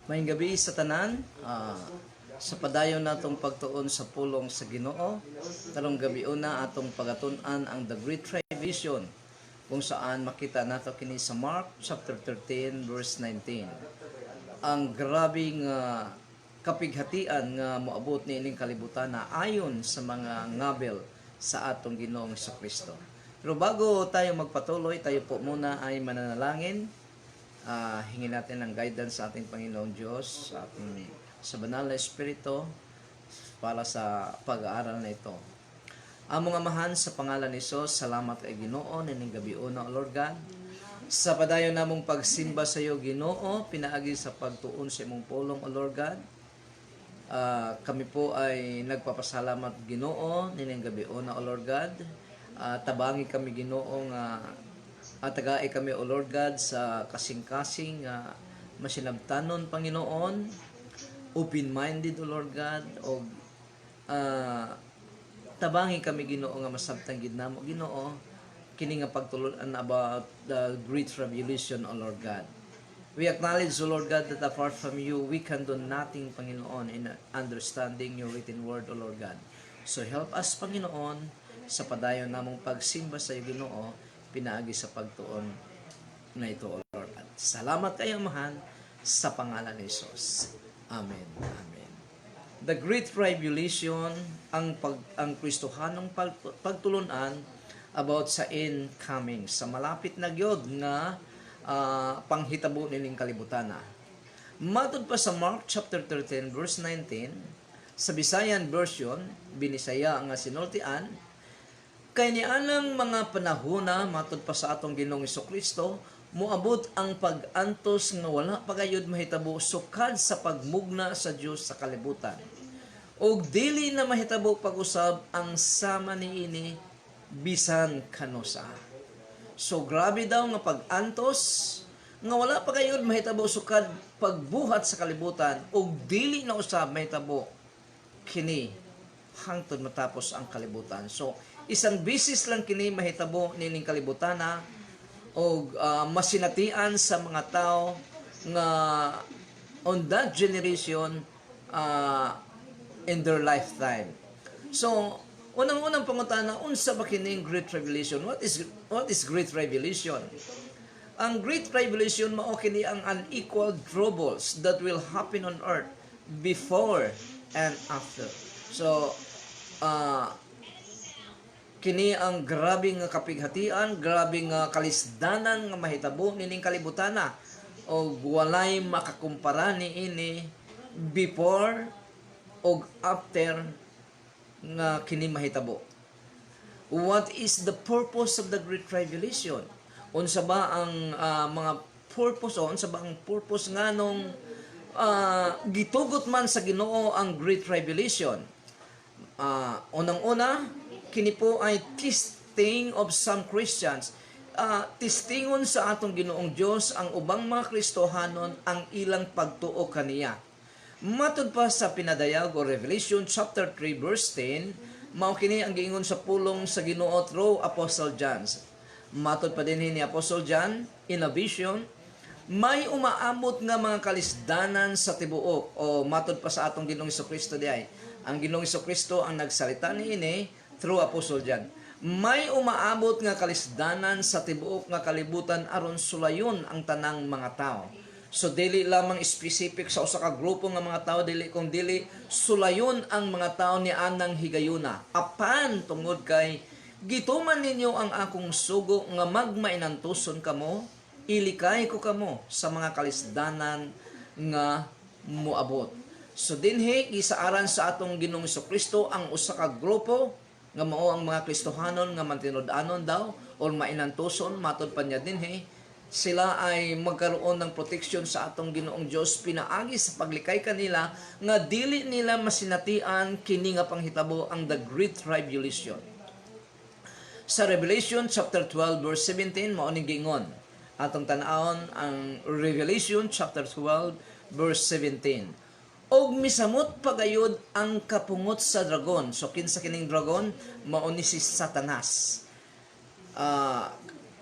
Maayong gabi sa tanan. Sa padayon natong pagtuon sa pulong sa Ginoo, karong gabi una atong pagatun-an ang The Great Revelation, kung saan makita nato kini sa Mark chapter 13 verse 19. Ang grabing kapighatian nga moabot niining kalibutan na ayon sa mga ngabel sa atong Ginoong Kristo. Pero bago tayo magpatuloy, tayo po muna ay mananalangin. Hingin natin ang guidance sa ating Panginoong Diyos, sa banal na Espiritu para sa pag-aaral na ito. Among Amahan, sa pangalan ni Jesus, salamat kay Ginoo nining gabi una, Lord God. Sa padayon namong pagsimba sa iyo, Ginoo, pinaagi sa pagtuon sa imong pulong, O Lord God. Kami po ay nagpapasalamat, Ginoo, nining gabi una, O Lord God. Tabangi kami, Ginoo, at tagai kami, O Lord God, sa kasing-kasing masinabtanon, Panginoon, open-minded, O Lord God, o tabangi kami, Ginoo, nga masabtang gidnamo, Ginoo, kini nga pagtulunan about the Great Revelation, O Lord God. We acknowledge, O Lord God, that apart from you, we can do nothing, Panginoon, in understanding your written word, O Lord God. So help us, Panginoon, sa padayon namong pagsimba sa iyo, Ginoo, pinaagi sa pagtuon na ito, O Lord. At salamat kayo, Amahan, sa pangalan ni Jesus. Amen. Amen. The Great Revelation, ang Kristohanong pagtulunan about sa incoming, sa malapit na gyud nga panghitabo nining kalibutan. Matod pa sa Mark chapter 13 verse 19, sa Visayan version, binisaya nga sinultian, kay nianang mga panahona, matod pa sa atong Ginoong Kristo, moabot ang pag-antos nga wala pagayod mahitabo sukad sa pagmugna sa Dios sa kalibutan. Og dili na mahitabo pag-usab ang sama niini bisan kanusa. So grabe daw nga pag-antos nga wala pagayod mahitabo sukad pagbuhat sa kalibutan, og dili na usab mahitabo kini hangtod matapos ang kalibutan. So isang bisis lang kini mahitabo nining kalibutana o masinatian sa mga tao nga on that generation in their lifetime. So unang-unang pangutana, unsa ba kining Great Revelation? What is Great Revelation? Ang Great Revelation mao kini ang unequal troubles that will happen on earth before and after. So kini ang grabing kapighatian, grabing kalisdanan nga mahitabo nining kalibutana, o walay makakumpara niini before og after nga kini mahitabo. What is the purpose of the Great Revelation? Unsa ba ang mga purpose, o unsa ba ang purpose nganong gitugot man sa Ginoo ang Great Revelation? Unang-una, kini po ay testing of some Christians. Testingon sa atong Ginoong Dios ang ubang mga Kristohanon ang ilang pagtuo kaniya. Matod pa sa pinadayag o Revelation chapter 3 verse 10, mao kini ang giingon sa pulong sa Ginoo through Apostle John. Matod pa din ni Apostle John in a vision, may umaamot nga mga kalisdanan sa tibuok, o matod pa sa atong Ginoong Kristo diay. Ang Ginoong Kristo ang nagsalita niini through Apostle John. May umaabot nga kalisdanan sa tibuok nga kalibutan aron sulayon ang tanang mga tao. So dili lamang specific sa usa ka grupo nga mga tao, dili sulayon ang mga tao ni anang higayuna. Apan tungod kay gituman ninyo ang akong sugo nga magmainantuson kamo, ilikay ko kamo sa mga kalisdanan nga moabot. So dinhi gisaaran sa atong Ginoong Kristo ang usa ka grupo nga mao ang mga Kristohanon nga mantinud-anon daw o mainantuson. Matod pa niya dinhi, sila ay magkaroon ng protection sa atong Ginoong Dios pinaagi sa paglikay kanila nga dili nila masinatian kini nga panghitabo ang the Great Revelation. Sa Revelation chapter 12 verse 17 mao ning giingon atong tan-awon ang Revelation chapter 12 verse 17. Og misamot pagayod ang kapungot sa dragon. So kinsa kining dragon? Mao ni si Satanas.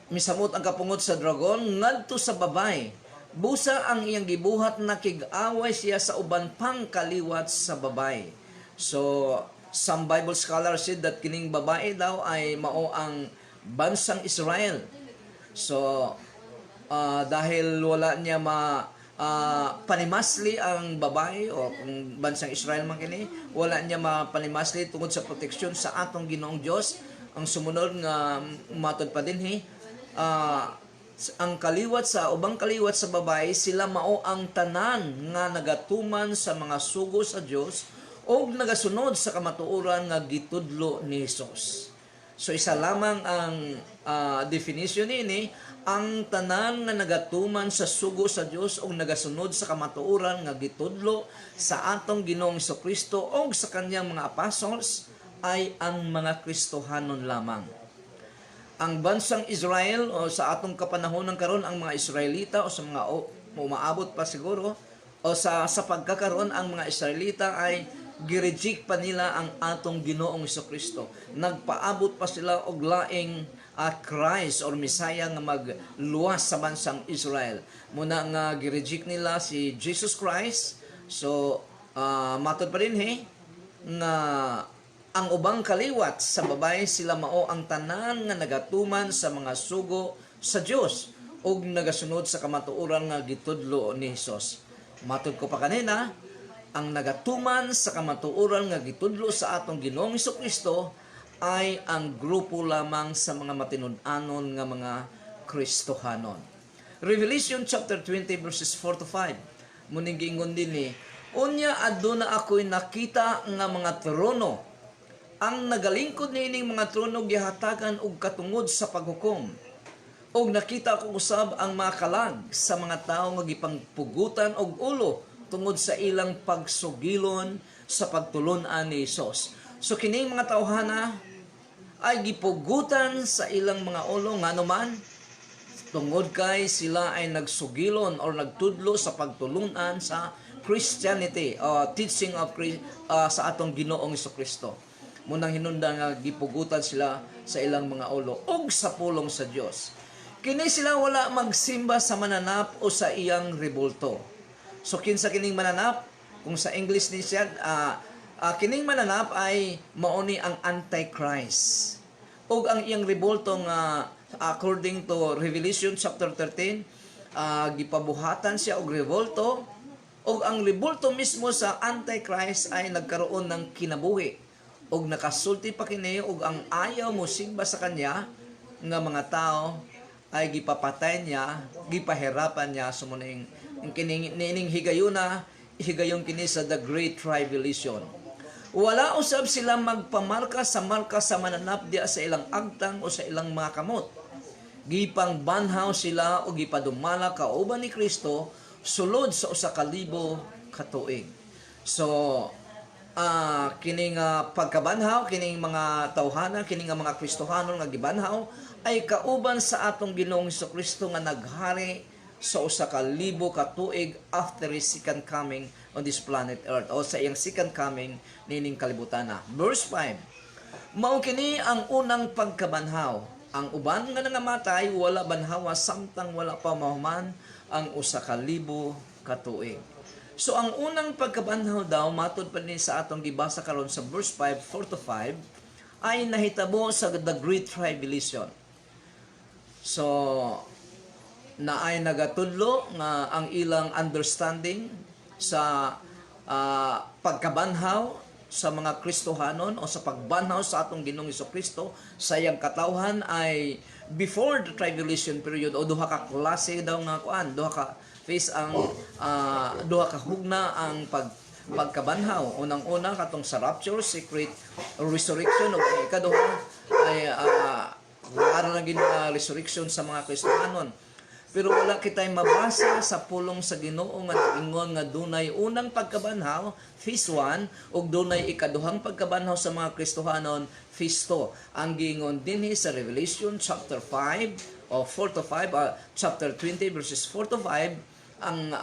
Misamot ang kapungot sa dragon ngadto sa babay Busa ang iyang gibuhat nakig-away siya sa uban pang kaliwat sa babae. So, some Bible scholars said that kining babae daw ay mao ang bansang Israel. So, dahil wala niya panimasli ang babae o kung bansang Israel man kini, wala niya mapanimasli tungod sa proteksyon sa atong Ginoong Dios. Ang sumunod nga matod pa dinhi, ang kaliwat sa ubang kaliwat sa babae, sila mao ang tanan nga nagatuman sa mga sugo sa Dios o nagasunod sa kamatuoran nga gitudlo ni Hesus. So isa lamang ang definition ini, ang tanan nga nagatuman sa sugo sa Dios o nagasunod sa kamatuoran nga gitudlo sa atong Ginoong Kristo o sa kanyang mga apostles ay ang mga Kristohanon lamang. Ang bansang Israel o sa atong kapanahonan karon, ang mga Israelita o sa mga umaabot pa siguro o sa pagkakaroon, ang mga Israelita ay gireject pa nila ang atong Ginoong Kristo. Nagpaabot pa sila og laing Christ or Messiah nga magluwas sa bansang Israel. Muna nga gireject nila si Jesus Christ. So matod pa rin nga ang ubang kaliwat sa babae, sila mao ang tanan nga nagatuman sa mga sugo sa Dios ug nagasunod sa kamatuoran nga gitudlo ni Hesus. Matod ko pa kanina, ang nagatuman sa kamatuoran nga gitudlo sa atong Ginoong Kristo ay ang grupo lamang sa mga matinud-anon nga mga Kristohanon. Revelation chapter 20 verses 4 to 5. Muning giingon dinhi, unya aduna ako'y nakita nga mga trono. Ang nagalingkod niining mga trono gihatagan og katungod sa paghukom. Og nakita ko usab ang mga kalag sa mga tawo nga gipangpugutan og ulo tungod sa ilang pagsugilon sa pagtulon-an ni Hesus. So kining mga tawhana ay gipugutan sa ilang mga ulo nganuman tungod kay sila ay nagsugilon or nagtudlo sa pagtulon-an sa Christianity, teaching of sa atong Ginoong Kristo. Munang hinungdan nga gipugutan sila sa ilang mga ulo og sa pulong sa Dios. Kini sila wala magsimba sa mananap o sa iyang rebulto. So kinsa kining mananap? Kung sa English ni siya, kining mananap ay mauni ang Antichrist. Og ang iyang rebulto nga according to Revelation chapter 13, gipabuhatan siya og rebulto. Og ang rebulto mismo sa Antichrist ay nagkaroon ng kinabuhi. Og nakasulti pa kini og ang ayaw mo simba sa kanya nga mga tao ay gipapatay niya, gipahirapan niya sumuning kining higayuna, higayon kini sa the Great Tribulation. Wala usab sila magpamarka sa marka sa mananap diya sa ilang agtang o sa ilang mga kamot. Gipang banhaw sila o gipadumala kauban ni Kristo sulod sa 1,000 ka tuig. So kining pagkabanhaw, kining mga tawhana, kining mga Kristohanon nga gibanhaw ay kauban sa atong Ginoong Kristo nga naghari sa 1,000 ka tuig after his second coming on this planet Earth o sa iyang second coming nining kalibutan na. Verse 5. Mao kini ang unang pagkabanhaw. Ang uban nga nangamatay wala banhawa samtang wala pa mahuman ang 1,000 ka tuig. So ang unang pagkabanhaw daw matod pa ni sa atong gibasa karon sa verse 5, 4 to 5 ay nahitabo sa the Great Tribulation. So na ay nagatudlo nga ang ilang understanding sa pagkabanhaw sa mga Kristohanon o sa pagbanhaw sa atong Ginoong Kristo sa iyang katawhan ay before the tribulation period o duha ka klase daw nga kuan, duha ka phase ang duha ka hugna ang pagkabanhaw. Unang-una katong sa rapture, secret resurrection o ikaduha ay klaro na gid resurrection sa mga Kristohanon. Pero wala kitay mabasa sa pulong sa Ginoo nga nagingon nga dunay unang pagkabanhaw, phase 1, ug dunay ikaduhang pagkabanhaw sa mga Kristohanon, phase 2. Ang gingon dinhi sa Revelation chapter 5 o 4 to 5, chapter 20 verses 4 to 5, ang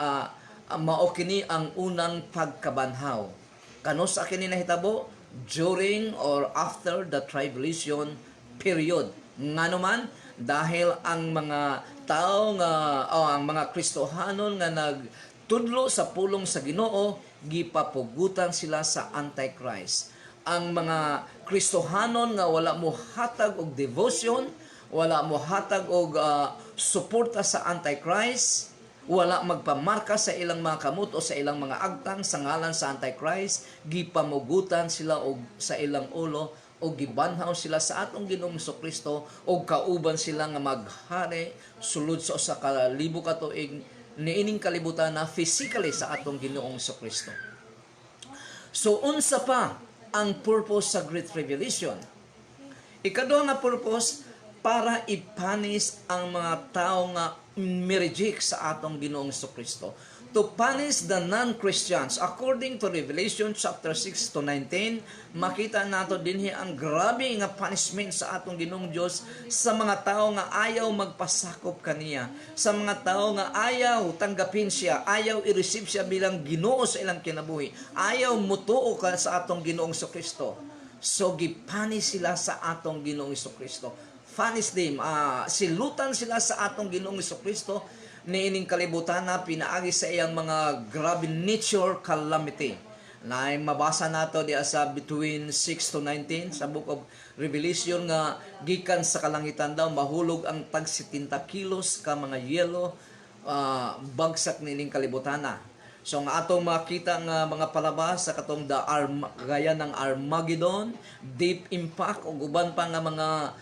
mao kini ang unang pagkabanhaw. Kano sa kini nahitabo? During or after the tribulation period. Nganuman dahil ang mga tao nga ang mga Kristohanon nga nagtudlo sa pulong sa Ginoo gipapugutan sila sa Antichrist. Ang mga Kristohanon nga wala mo hatag og devotion, wala mo hatag og suporta sa Antichrist, wala magpamarka sa ilang mga kamot o sa ilang mga agtang sa ngalan sa Antichrist, gipamugutan sila og sa ilang ulo o gibanhaw sila sa atong Ginoong Kristo o kauban sila nga maghari sulod sa usa ka libo ka tuig niining kalibutan na physically sa atong Ginoong Kristo. So unsa pa ang purpose sa Great Revelation? Ikaduha nga purpose, para ipanis ang mga tao nga mireject sa atong Ginoong Kristo. To punish the non-Christians. According to Revelation chapter 6 to 19, makita nato dinhi ang grabe nga punishment sa atong Ginoong Dios sa mga tao nga ayaw magpasakop kaniya, sa mga tao nga ayaw tanggapin siya, ayaw i-receive siya bilang Ginoo sa ilang kinabuhi, ayaw mutuo ka sa atong Ginoong Kristo. So gipunish sila sa atong Ginoong Kristo. Punish them, silutan sila sa atong Ginoong Kristo niining kalibutan na pinaagi sa iyang mga grabe nature calamity. Na mabasa nato diya sa between 6 to 19 sa Book of Revelation nga gikan sa kalangitan daw mahulog ang tag 70 kilos ka mga yelo bagsak niining kalibutan na. So nga atong makita nga mga palabas sa katong gaya ng Armageddon, Deep Impact ug uban pa nga mga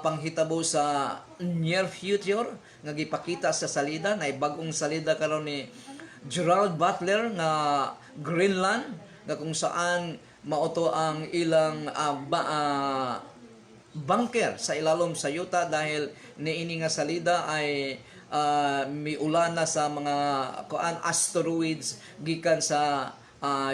panghitabo sa near future nga gipakita sa salida na bagong salida karon ni Gerald Butler nga Greenland nga kung saan mauto ang ilang bunker sa ilalom sa yuta dahil niini nga salida ay miulan na sa mga asteroids gikan sa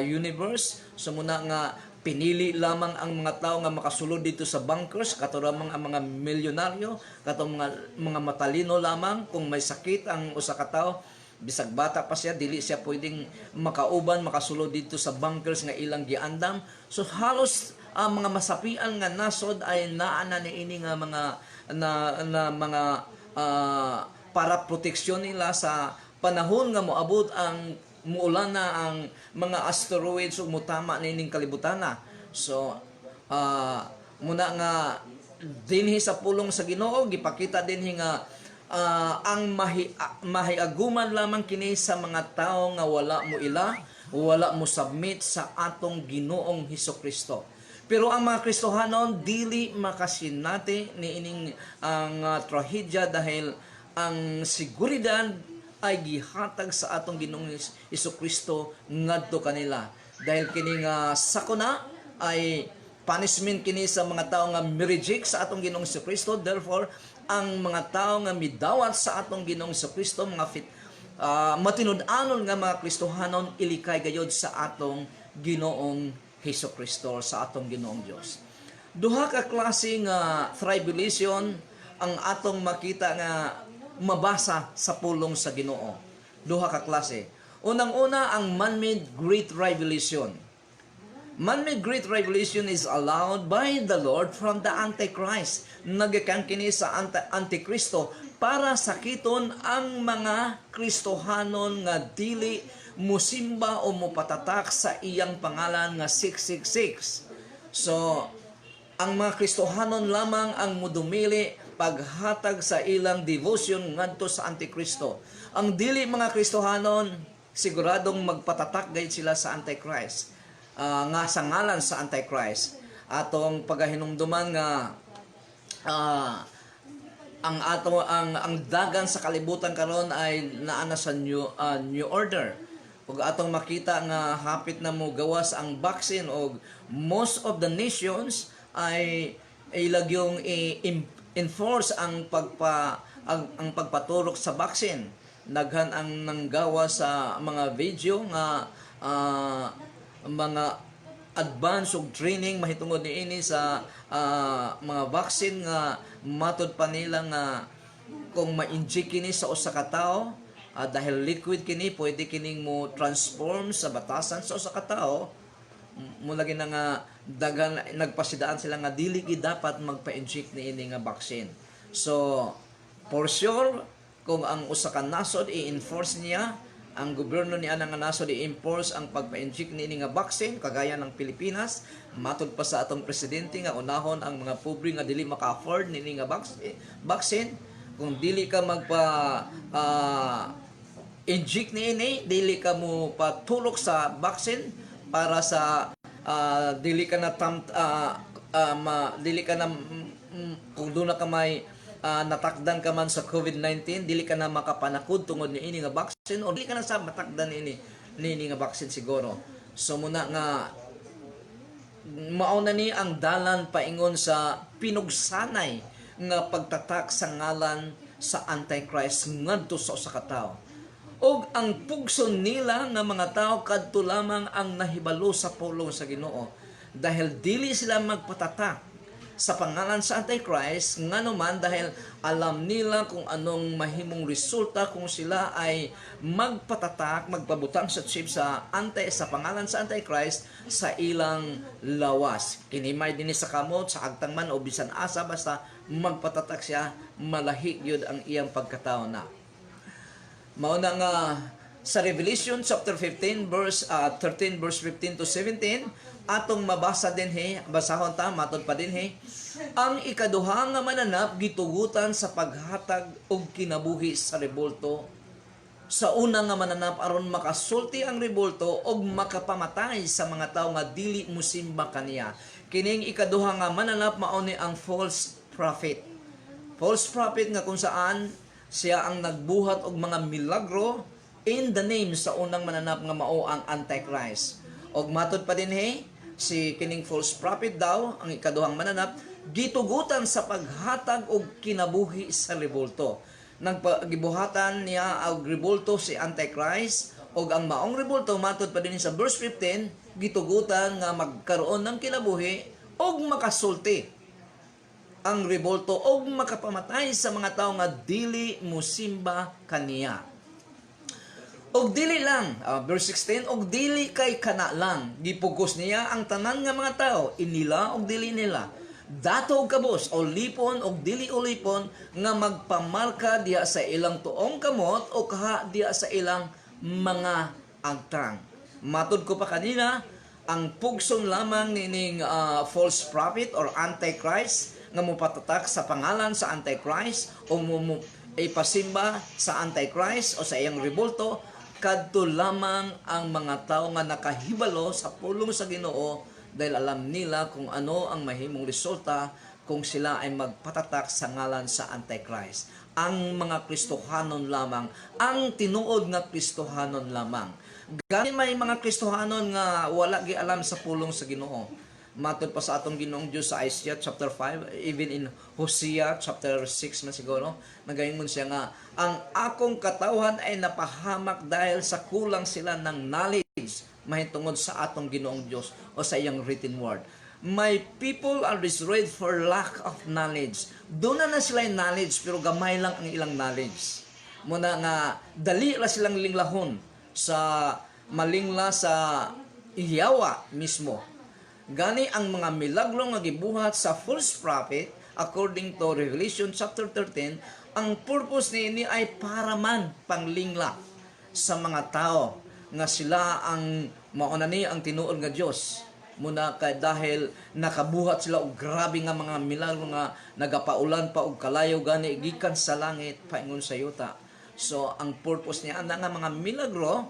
universe. So muna nga pinili lamang ang mga tao nga makasulod dito sa bunkers, kato lamang ang mga milyonaryo, kato mga matalino lamang. Kung may sakit ang usa ka tawo, bisag bata pa siya, dili siya pwedeng makauban, makasulod dito sa bunkers nga ilang giandam. So halos mga masapian nga nasod ay naana niini nga mga para proteksyon nila sa panahon nga moabot ang muulan na ang mga asteroids ug mutama nining kalibutan na. So muna nga dinhi sa pulong sa Ginoo gipakita dinhi nga ang mahiaguman lamang kini sa mga tao nga wala mo submit sa atong Ginoong Hesukristo. Pero ang mga Kristohanon dili makasinati niining ang trahedya dahil ang seguridad ay gihatag sa atong Ginoong Hesukristo ngadto kanila. Dahil kini nga sakuna ay punishment kini sa mga tao nga mireject sa atong Ginoong Hesukristo. Therefore, ang mga tao nga midawat sa atong Ginoong Hesukristo, mga matinud-anon nga mga Kristohanon, ilikay gayod sa atong Ginoong Hesukristo, sa atong Ginoong Dios. Duha ka klase nga tribulation ang atong makita nga mabasa sa pulong sa Ginoo. Duha ka klase. Unang-una ang man-made Great Revelation. Man-made Great Revelation is allowed by the Lord from the Antichrist. Nagakan kini sa Antikristo para sakiton ang mga Kristohanon nga dili musimba o mupatatak sa iyang pangalan nga 666. So, ang mga Kristohanon lamang ang mudumili paghatag sa ilang devotion ngadto sa Antikristo. Ang dili mga Kristohanon siguradong magpatatak gayud sila sa Antichrist. Nga sa ngalan sa Antichrist. Atong pagahinumduman nga ang dagan sa kalibutan karon ay naana sa new order. Ug atong makita nga hapit na mo gawas ang vaccine og most of the nations ay ilagyong enforce ang pagpaturok sa vaccine. Daghan ang nanggawa sa mga video nga mga advance og training mahitungod niini sa mga vaccine nga matud pa nila nga kung ma-inject kini sa usa ka tawo dahil liquid kini pwede kining mo transform sa batasan sa usa ka tawo. Mula gina nga dagan nagpasidaan sila nga dili gid dapat magpa-inject niini nga vaccine. So for sure kung ang usa ka nasod i-enforce niya, ang gobyerno niya nga nasod i-enforce ang pagpa-inject ni nga vaccine kagaya ng Pilipinas, matud pa sa atong presidente nga unahon ang mga pobre nga dili maka-afford ni nga vaccine. Kung dili ka magpa inject niini, dili ka mo patulok sa vaccine para sa dili ka na dili ka na kung doon na ka may natakdan ka man sa COVID-19, dili ka na makapanakod tungod ni ini nga vaccine o dili ka na sa matakdan ini nga vaccine siguro. So muna nga mauna ni ang dalan paingon sa pinugsanay nga pagtatak sa ngalan sa Antichrist ngadto sa usa ka tawo. Og ang pugson nila nga mga tao kadto lamang ang nahibalo sa pulong sa Ginoo dahil dili sila magpatatak sa pangalan sa Antichrist nganuman dahil alam nila kung anong mahimong resulta kung sila ay magpatatak, magpabutang sa chip sa pangalan sa Antichrist sa ilang lawas. Kinimay din sa kamot, sa agtang man o bisan asa basta magpatatak siya, malahi yun ang iyang pagkatao na. Mauna nga sa Revelation chapter 15 verse 13 verse 15 to 17 atong mabasa din basahon ta matod pa din ang ikaduha nga mananap gitugutan sa paghatag og kinabuhi sa rebulto. Sa una nga mananap aron makasulti ang rebulto og makapamatay sa mga tawo nga dili mosimba kaniya. Kining ikaduha nga mananap mao ni ang false prophet. False prophet nga kung saan siya ang nagbuhat og mga milagro in the name sa unang mananap nga mao ang Antichrist. Og matod pa din si kining false prophet daw ang ikaduhang mananap gitugutan sa paghatag og kinabuhi sa rebulto. Nagpagibuhatan niya og rebulto si Antichrist og ang maong rebulto matod pa din sa verse 15 gitugutan nga magkaroon ng kinabuhi og makasulti ang rebulto og makapamatay sa mga tawo nga dili mosimba kaniya. Og dili lang, verse 16, og dili kay kana lang, gipugos niya ang tanan nga mga tao, inila og dili nila. Dato og kabos, o lipon og dili ulipon, nga magpamarka diha sa ilang tuong kamot o kaha diha sa ilang mga agtang. Matud ko pa kanina, ang pugson lamang nining false prophet or Antichrist, nga mupatatak sa pangalan sa Antichrist, o ipasimba sa Antichrist o sa iyang rebulto, kadto lamang ang mga tao nga nakahibalo sa pulong sa Ginoo dahil alam nila kung ano ang mahimong resulta kung sila ay magpatatak sa ngalan sa Antichrist. Ang mga Kristohanon lamang, ang tinuod nga Kristohanon lamang. Gani may mga Kristohanon nga wala gi alam sa pulong sa Ginoo. Matod pa sa atong Ginoong Diyos sa Isaiah chapter 5, even in Hosea chapter 6 man siguro, nagaingon siya nga, ang akong katawhan ay napahamak dahil sa kulang sila ng knowledge mahitungod sa atong Ginoong Diyos o sa iyang written word. My people are destroyed for lack of knowledge. Doon na sila yung knowledge pero gamay lang ang ilang knowledge. Muna nga, dali la silang linglahon sa malingla sa iyawa mismo. Gani ang mga milagro nga gibuhat sa false prophet according to Revelation chapter 13, ang purpose niini ay para man panglingla sa mga tao nga sila ang mauna ni ang tinuod nga Dios. Muna kay dahil nakabuhat sila og grabe nga mga milagro nga nagapaulan pa og kalayo gani gikan sa langit paingon sa yuta. So ang purpose niya ana nga mga milagro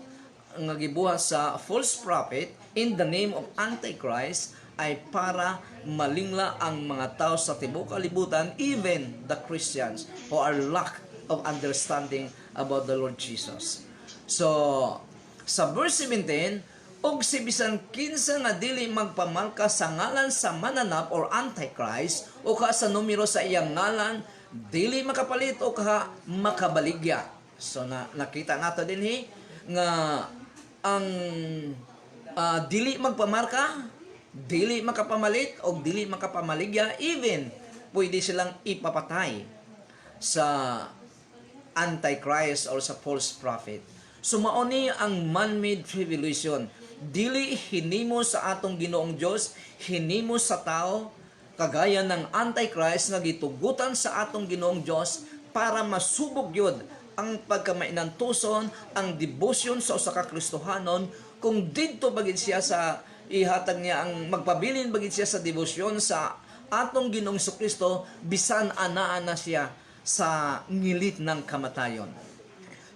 nga gibuhat sa false prophet in the name of Antichrist ay para malingla ang mga tao sa tibuok kalibutan, even the Christians who are lack of understanding about the Lord Jesus. So sa verse 17, og si bisan kinsa nga dili magpamarka sa ngalan sa mananap or Antichrist o ka sa numero sa iyang ngalan, dili makapalit o ka makabaligya. So nakita nato din nga ang dili magpamarka, dili makapamalit o dili makapamaligya, even pwede silang ipapatay sa Antichrist or sa false prophet. Sumaoni ang man-made tribulation. Dili hinimo sa atong Ginoong Dios, hinimo sa tao kagaya ng Antichrist nga gitugutan sa atong Ginoong Dios para masubog yun ang pagkamainantuson, ang devotion sa usa ka Kristohanon, kung didto bagid siya sa ihatag niya ang magpabilin bagid siya sa debosyon sa atong Ginoong Kristo, bisan anaa na siya sa ngilit ng kamatayon.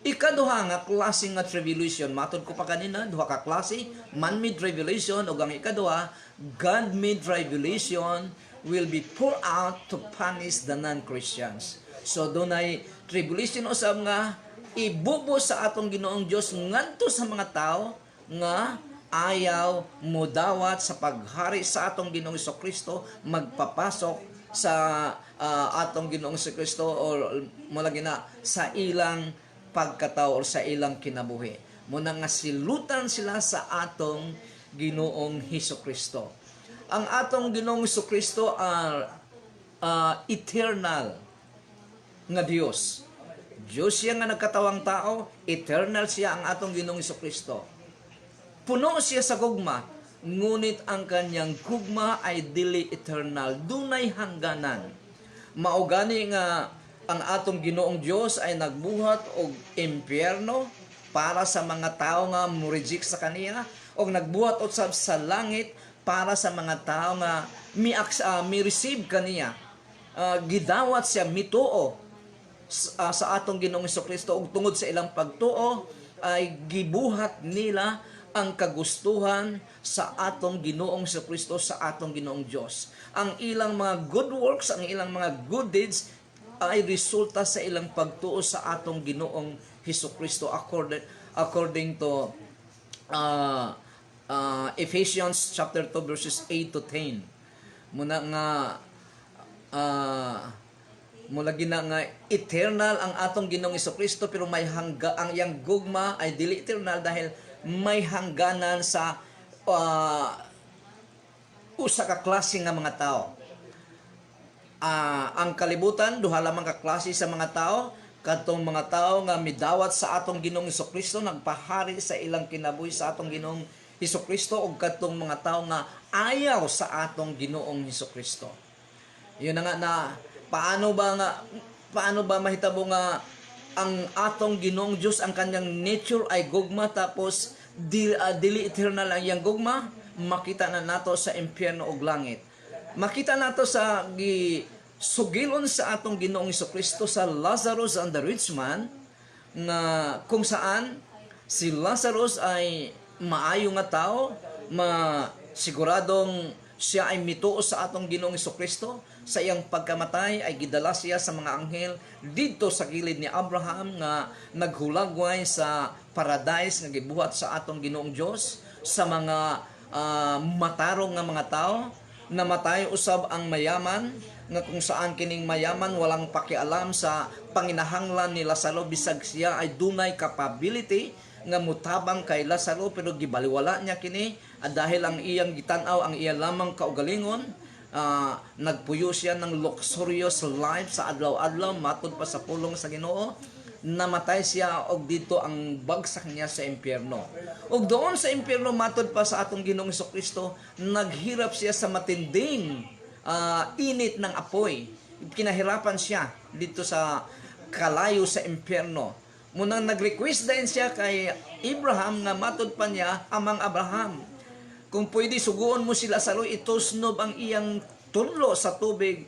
Ikaduha nga klase nga tribulation, matod ko pa kanina, duha ka klase, man-made tribulation, ug ang ikaduha, God-made tribulation will be poured out to punish the non-Christians. So dunay tribulation usab nga ibubo sa atong Ginoong Dios ngadto sa mga tao nga ayaw mudawat sa paghari sa atong Ginoong Kristo, magpapasok sa atong Ginoong Kristo or mula gina sa ilang pagkatao or sa ilang kinabuhi. Muna nga silutan sila sa atong Ginoong Kristo. Ang atong Ginoong Kristo eternal nga Dios. Diyos siya nga nagkatawang tao, eternal siya ang atong Ginoong Kristo. Puno siya sa gugma, ngunit ang kanyang gugma ay dili eternal, dunay hangganan. Maugani nga ang atong Ginoong Dios ay nagbuhat og impyerno para sa mga tao nga mo-reject sa kaniya, og nagbuhat usab sa langit para sa mga tao nga mi-receive kaniya. Gidawat siya mituo sa atong Ginoong Kristo, ug tungod sa ilang pagtuo ay gibuhat nila ang kagustuhan sa atong Ginoong Kristo, sa atong Ginoong Dios. Ang ilang mga good works, ang ilang mga good deeds ay resulta sa ilang pagtuo sa atong Ginoong Kristo according to Ephesians chapter 2 verses 8 to 10. Muna nga mula gina nga eternal ang atong Ginoong Kristo, pero may ang iyang gugma ay dili eternal dahil may hangganan sa usa ka klase nga mga tao. Ang kalibutan duha lamang ka klase sa mga tao, kadtong mga tao nga midawat sa atong Ginoong Kristo, nagpahari sa ilang kinabuhi sa atong Ginoong Kristo, ug kadtong mga tao nga ayaw sa atong Ginoong Kristo. Yun na nga na paano ba mahitabo nga ang atong Ginoong Diyos, ang kanyang nature ay gugma, tapos dili eternal ang iyang gugma? Makita na nato sa impyerno ug langit. Makita nato sa sugilon sa atong Ginoong Kristo sa Lazarus and the rich man, na kung saan si Lazarus ay maayo nga tao, siguradong siya ay mituo sa atong Ginoong Kristo. Sa iyang pagkamatay ay gidala siya sa mga anghel dito sa gilid ni Abraham nga naghulagway sa paradise nga gibuhat sa atong Ginoong Dios. Sa mga matarong nga mga tao, namatay usab ang mayaman, nga kung saan kining mayaman walang pakialam sa panginahanglan ni Lazaro, bisag siya ay dunay capability nga mutabang kay Lazaro, pero gibaliwala niya kini dahil ang iyang gitanaw ang iya lamang kaugalingon. Nagpuyo siya ng luxurious life sa adlaw-adlaw, matod pa sa pulong sa Ginoo. Namatay siya, og dito ang bagsak niya sa impyerno. Og doon sa impyerno, matod pa sa atong Ginoong Kristo, naghirap siya sa matinding init ng apoy. Kinahirapan siya dito sa kalayo sa impyerno. Munang nag-request din siya kay Abraham nga matod pa niya, amang Abraham, kung pwede suguon mo sila sa Lazaro, itusnob ang iyang tunlo sa tubig,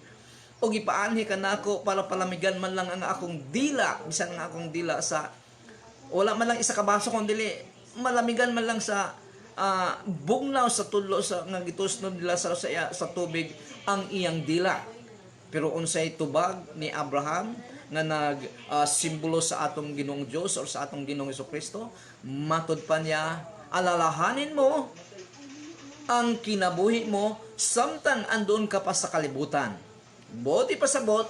o gipaanhi ka nako para palamigan man lang ang akong dila, bisan ang akong dila sa wala man lang isa ka baso kung dili malamigan man lang sa bugnaw sa tudlo sa nga gitusnob nila sa tubig ang iyang dila. Pero unsay tubag ni Abraham nga simbolo sa atong Ginoong Dios or sa atong Ginoong Kristo, matod pa niya, alalahanin mo ang kinabuhi mo samtang andun ka pa sa kalibutan. Buti pasabot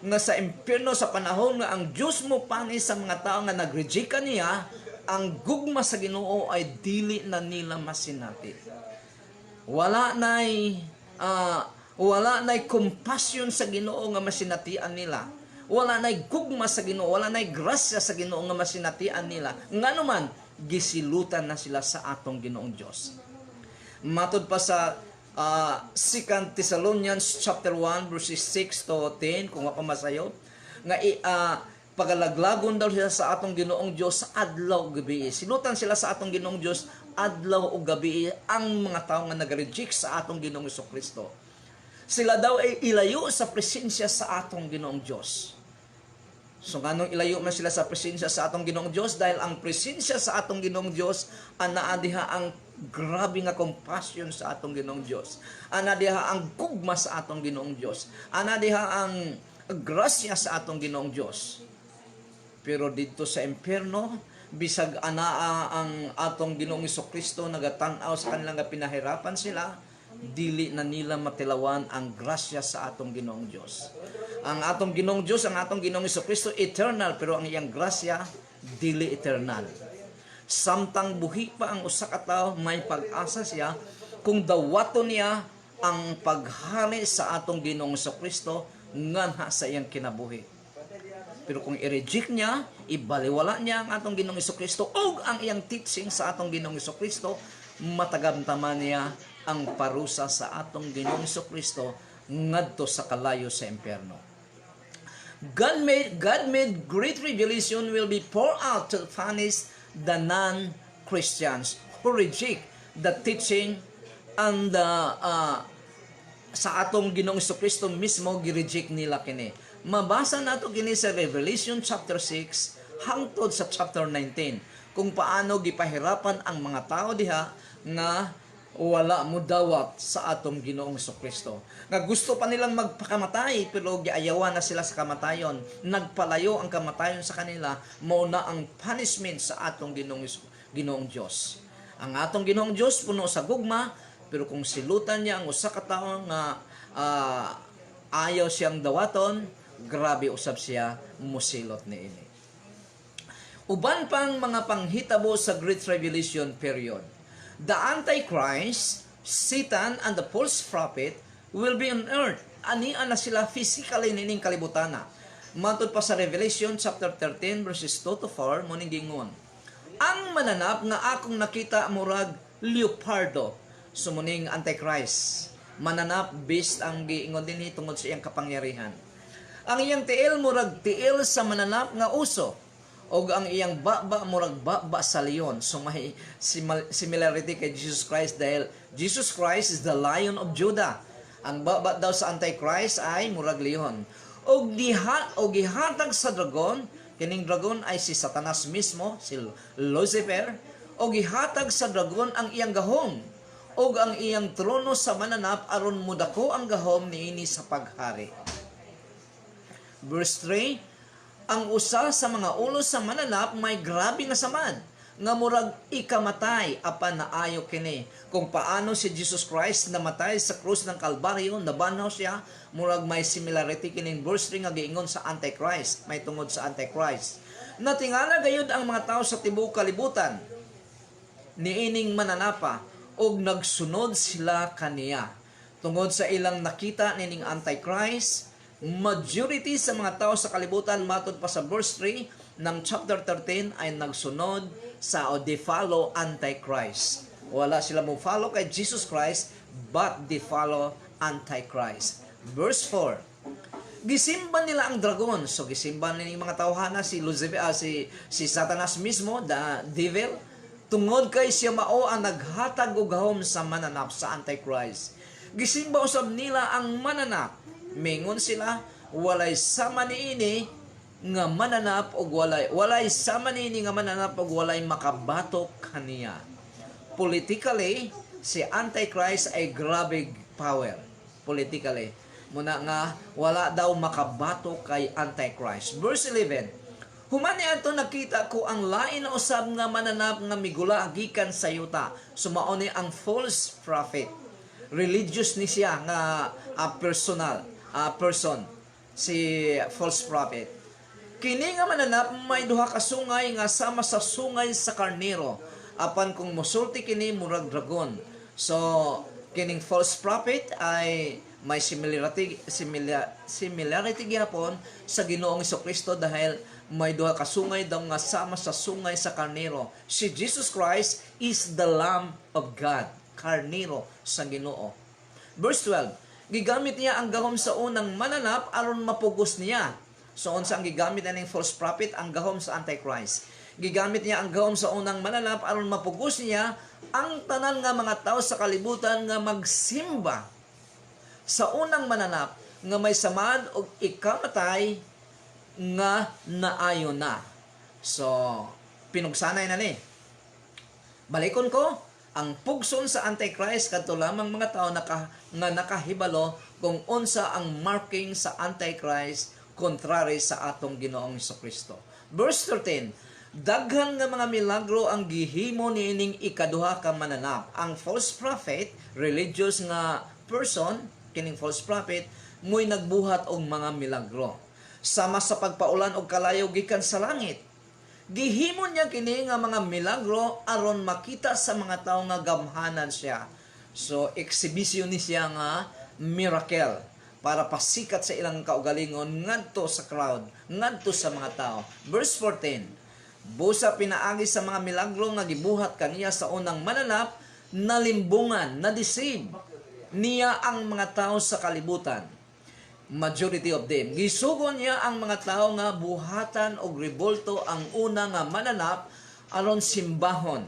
nga sa impyerno, sa panahon nga ang Diyos mo panis sa mga tao nga nag-reject kaniya, ang gugma sa Ginoo ay dili na nila masinati. Wala nay compassion sa Ginoo nga masinatian nila. Wala nay gugma sa Ginoo, wala nay grasya sa Ginoo nga masinatian nila. Nganuman gisilutan na sila sa atong Ginoong Dios. Matod pa sa 2 Thessalonians chapter 1 verses 6 to 10 kung mapamasayo nga pagalaglagon daw sila sa atong Ginoong Dios adlaw ug gabi. Sinutan sila sa atong Ginoong Dios adlaw ug gabi ang mga tawo nga nag-reject sa atong Ginoong Kristo. Sila daw ay ilayo sa presensya sa atong Ginoong Dios. So nganong ilayo man sila sa presensya sa atong Ginoong Dios dahil ang presensya sa atong Ginoong Dios ana diha ang grabe nga compassion sa atong Ginoong Dios. Ana diha ang gugma sa atong Ginoong Dios. Ana diha ang grasya sa atong Ginoong Dios. Pero dito sa impierno, bisag anaa ang atong Ginoong Kristo nagatanaw sa kanilang pinahirapan sila, dili na nila matilawan ang grasya sa atong Ginoong Dios. Ang atong Ginoong Dios, ang atong Ginoong Kristo eternal, pero ang iyang grasya dili eternal. Samtang buhi pa ang usa ka tawo, may pag-asa siya kung dawaton niya ang paghari sa atong Ginoong Kristo nganha sa iyang kinabuhi. Pero kung i-reject niya, ibaliwala niya ang atong Ginoong Kristo o ang iyang teaching sa atong Ginoong Kristo, matagamtaman niya ang parusa sa atong Ginoong Kristo ngadto sa kalayo sa impierno. God made great revelation will be poured out to punish the non-Christians who reject the teaching and sa atong Ginoong Kristo mismo gi-reject nila kini. Mabasa nato kini sa Revelation chapter 6 hangtod sa chapter 19 kung paano gipahirapan ang mga tao diha nga wala mo dawat sa atong Ginoong Kristo. Nga gusto pa nilang magpakamatay pero giayawan na sila sa kamatayon. Nagpalayo ang kamatayon sa kanila, mao na ang punishment sa atong Ginoong Dios. Ang atong Ginoong Dios puno sa gugma, pero kung silutan niya ang usa ka tawo nga ayaw siyang dawaton, grabe usab siya musilot niini. Uban pang mga panghitabo sa Great Tribulation period. The Antichrist, Satan, and the false prophet will be on earth. Ania na sila physically nining kalibutana. Matod pa sa Revelation chapter 13 verses 2 to 4 muning gingon. Ang mananap nga akong nakita murag leopardo. Sumuning Antichrist. Mananap based ang giingon dinhi tungod sa iyang kapangyarihan. Ang iyang tiil murag tiil sa mananap nga uso. O ang iyang baba murag baba sa leon. So may similarity kay Jesus Christ dahil Jesus Christ is the Lion of Judah. Ang baba daw sa Antichrist ay murag leon. O gihatag sa dragon, kining dragon ay si Satanas mismo, si Lucifer. O gihatag sa dragon ang iyang gahom. O ang iyang trono sa mananap aron mudako ang gahom niini sa paghari. Verse 3, ang usa sa mga ulo sa mananap may grabe nga samad nga murag ikamatay apan naayo kini. Kung paano si Jesus Christ namatay sa krus ng Kalbaryo, nabanaw siya, murag may similarity kining verse 3 nga giingon sa Antichrist, may tungod sa Antichrist. Natingala gayud ang mga tao sa tibuok kalibutan niining mananapa og nagsunod sila kaniya. Tungod sa ilang nakita nining Antichrist, majority sa mga tao sa kalibutan matod pa sa verse 3 ng chapter 13 ay nagsunod sa o they follow Antichrist. Wala sila mo follow kay Jesus Christ but they follow Antichrist. Verse 4. Gisimba nila ang dragon. So gisimba nila yung mga tawhana si Lucifer, si Satanas mismo, the devil. Tungod kay siya mao ang naghatag og gahom sa mananap sa Antichrist. Gisimba usab nila ang mananap. Mingon sila, walay sama niini nga mananap og walay sama niini nga mananap og walay makabatok kaniya. Politically, si Antichrist ay grabe power. Politically, muna nga wala daw makabatok kay Antichrist. Verse 11. Humani ato nakita ko ang lain na usab nga mananap nga migula gikan sa yuta. Sumao ni ang false prophet. Religious ni siya nga person, si false prophet. Kini nga mananap may duha ka sungay nga sama sa sungay sa karnero. Apan kung musulti kini murag dragon. So kining false prophet ay may similarity gyapon sa Ginoong Kristo dahil may duha ka sungay daw nga sama sa sungay sa karnero. Si Jesus Christ is the Lamb of God, karnero sa Ginoo. Verse 12, gigamit niya ang gahom sa unang mananap aron mapugos niya. So, unsa ang gigamit na ng false prophet? Ang gahom sa Antichrist. Gigamit niya ang gahom sa unang mananap aron mapugos niya ang tanan nga mga tao sa kalibutan nga magsimba sa unang mananap nga may samad o ikamatay nga naayon na. So, pinugsanay na ni. Balikon ko, ang pugson sa Antichrist kadto lamang mga tao nga nakahibalo kung unsa ang marking sa Antichrist kontrary sa atong Ginoong Jesucristo. Verse 13, daghan nga mga milagro ang gihimo niining ikaduha ka mananap. Ang false prophet, religious nga person, kining false prophet, mo'y nagbuhat og mga milagro. Sama sa pagpaulan og kalayo gikan sa langit. Gihimo niya kini nga mga milagro aron makita sa mga tawo nga gamhanan siya. So, exhibition ni siya nga miracle para pasikat sa ilang kaugalingon ngadto sa crowd, ngadto sa mga tao. Verse 14, busa pinaagi sa mga milagro nga gibuhat kaniya sa unang mananap, nalimbungan, na-deceive niya ang mga tao sa kalibutan. Majority of them. Gisugon niya ang mga tao nga buhatan o revolto ang una nga mananap aron simbahon.